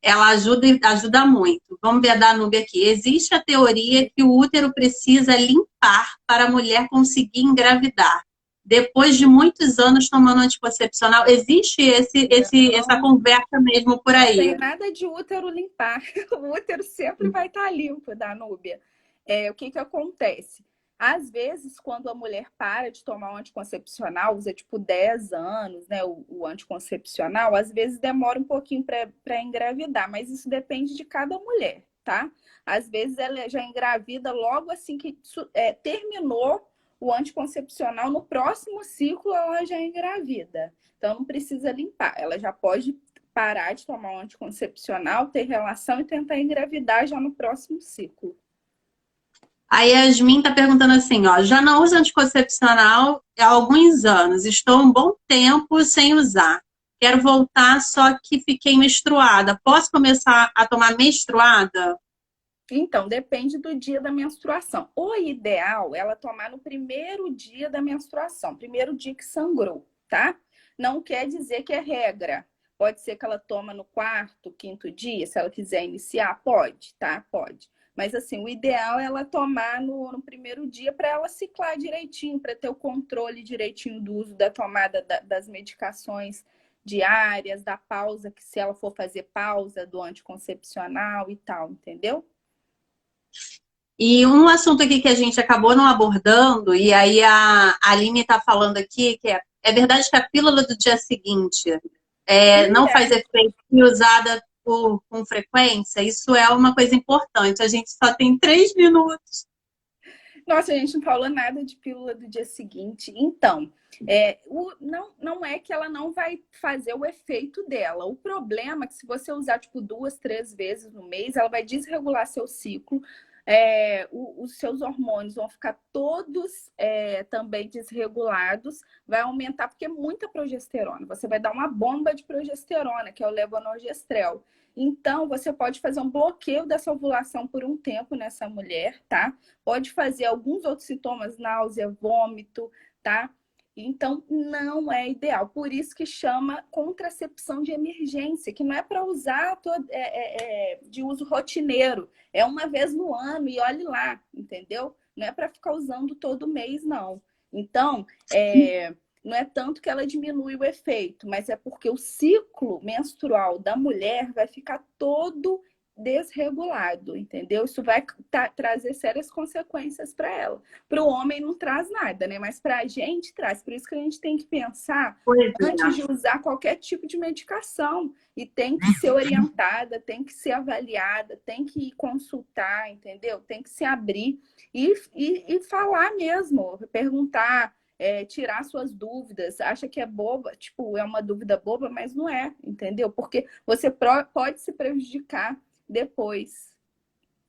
Ela ajuda muito. Vamos ver a Danúbia aqui. Existe a teoria que o útero precisa limpar para a mulher conseguir engravidar. Depois de muitos anos tomando anticoncepcional, existe essa Não, conversa mesmo por não aí. tem nada de útero limpar. O útero sempre vai estar limpo, Danúbia. O que que acontece? Às vezes, quando a mulher para de tomar o anticoncepcional, usa tipo 10 anos, né, o anticoncepcional, às vezes demora um pouquinho para engravidar, mas isso depende de cada mulher, tá? Às vezes ela já engravida logo assim que terminou o anticoncepcional, no próximo ciclo ela já engravida. Então não precisa limpar, ela já pode parar de tomar o anticoncepcional, ter relação e tentar engravidar já no próximo ciclo. A Yasmin está perguntando assim, ó, já não uso anticoncepcional há alguns anos, estou um bom tempo sem usar. Quero voltar, só que fiquei menstruada. Posso começar a tomar menstruada? Então, depende do dia da menstruação. O ideal é ela tomar no primeiro dia da menstruação, primeiro dia que sangrou, tá? Não quer dizer que é regra. Pode ser que ela toma no quarto, quinto dia, se ela quiser iniciar, pode, tá? Pode. Mas assim, o ideal é ela tomar no primeiro dia para ela ciclar direitinho, para ter o controle direitinho do uso da tomada das medicações diárias, da pausa, que se ela for fazer pausa do anticoncepcional e tal, entendeu? E um assunto aqui que a gente acabou não abordando, e aí a Aline está falando aqui, que é verdade que a pílula do dia seguinte não faz efeito se usada com frequência? Isso é uma coisa importante. A gente só tem 3 minutos. Nossa, a gente não falou nada de pílula do dia seguinte. Então, não é que ela não vai fazer o efeito dela. O problema é que se você usar, tipo, 2, 3 vezes no mês, ela vai desregular seu ciclo. Os seus hormônios vão ficar todos também desregulados. Vai aumentar, porque é muita progesterona. Você vai dar uma bomba de progesterona, que é o levonorgestrel. Então, você pode fazer um bloqueio dessa ovulação por um tempo nessa mulher, tá? Pode fazer alguns outros sintomas, náusea, vômito, tá? Então, não é ideal. Por isso que chama contracepção de emergência, que não é para usar de uso rotineiro. É uma vez no ano e olhe lá, entendeu? Não é para ficar usando todo mês, não. Então, não é tanto que ela diminui o efeito, mas é porque o ciclo menstrual da mulher vai ficar todo desregulado, entendeu? Isso vai trazer sérias consequências para ela. Para o homem não traz nada, né? Mas para a gente traz. Por isso que a gente tem que pensar antes de usar qualquer tipo de medicação. E tem que ser orientada, tem que ser avaliada, tem que consultar, entendeu? Tem que se abrir e falar mesmo, perguntar, tirar suas dúvidas. Acha que é boba, tipo, é uma dúvida boba, mas não é, entendeu? Porque você pode se prejudicar depois.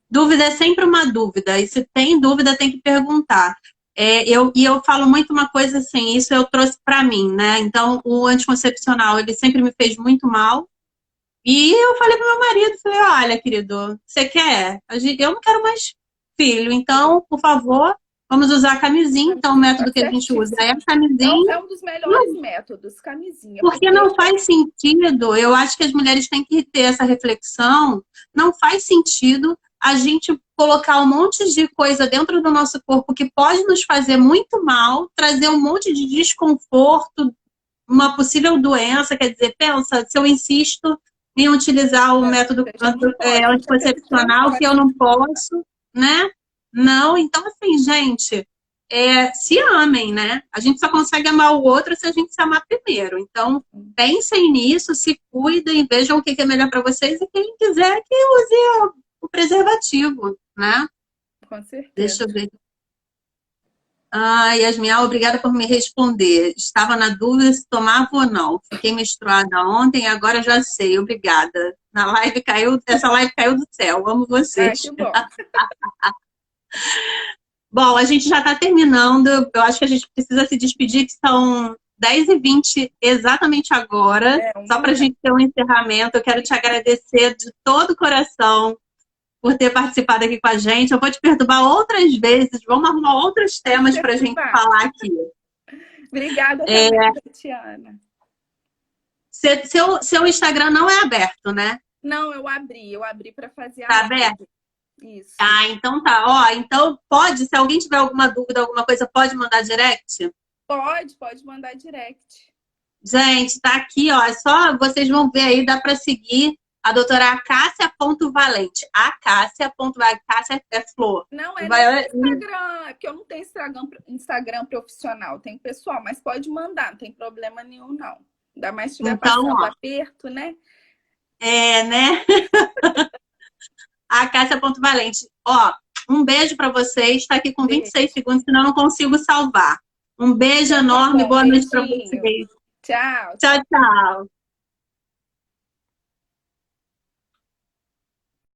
Dúvida é sempre uma dúvida, e se tem dúvida tem que perguntar. Eu falo muito uma coisa assim, isso eu trouxe para mim, né? Então, o anticoncepcional, ele sempre me fez muito mal, e eu falei pro meu marido, falei, olha, querido, você quer? Eu não quero mais filho, então, por favor, vamos usar a camisinha. Então, o método que a gente usa é a camisinha. É um dos melhores métodos, camisinha. Porque não faz sentido, eu acho que as mulheres têm que ter essa reflexão, não faz sentido a gente colocar um monte de coisa dentro do nosso corpo que pode nos fazer muito mal, trazer um monte de desconforto, uma possível doença, quer dizer, pensa, se eu insisto em utilizar o método anticoncepcional, que eu não posso, né? Não, então assim, gente, se amem, né? A gente só consegue amar o outro se a gente se amar primeiro. Então, pensem nisso, se cuidem, vejam o que é melhor para vocês e quem quiser que use o preservativo, né? Com certeza. Deixa eu ver. Yasmin, obrigada por me responder. Estava na dúvida se tomava ou não. Fiquei menstruada ontem e agora já sei. Obrigada. Essa live caiu do céu. Amo vocês. Que bom. Bom, a gente já está terminando. Eu acho que a gente precisa se despedir, que são 10h20 exatamente agora. Só para a gente ter um encerramento. Eu quero te agradecer de todo o coração por ter participado aqui com a gente. Eu vou te perturbar outras vezes. Vamos arrumar outros temas para a gente falar aqui. Obrigada também, Tatiana. Seu Instagram não é aberto, né? Não, eu abri para fazer a live. Tá aberto? Isso. Então tá. Então pode, se alguém tiver alguma dúvida, alguma coisa, pode mandar direct? Pode mandar direct. Gente, tá aqui, ó. É só vocês vão ver aí, dá para seguir a doutora Acácia.valente. Acácia.valente. Acácia é flor. Não, no Instagram, porque eu não tenho Instagram profissional, tem pessoal, mas pode mandar, não tem problema nenhum, não. Ainda mais se estiver passando aperto, né? Né? A Cássia.valente. Ó, um beijo para vocês. Está aqui com 26 Beijo. segundos, senão eu não consigo salvar. Um beijo Então tá enorme, bom, boa noite para beijinho. vocês. Tchau, Tchau, tchau. tchau.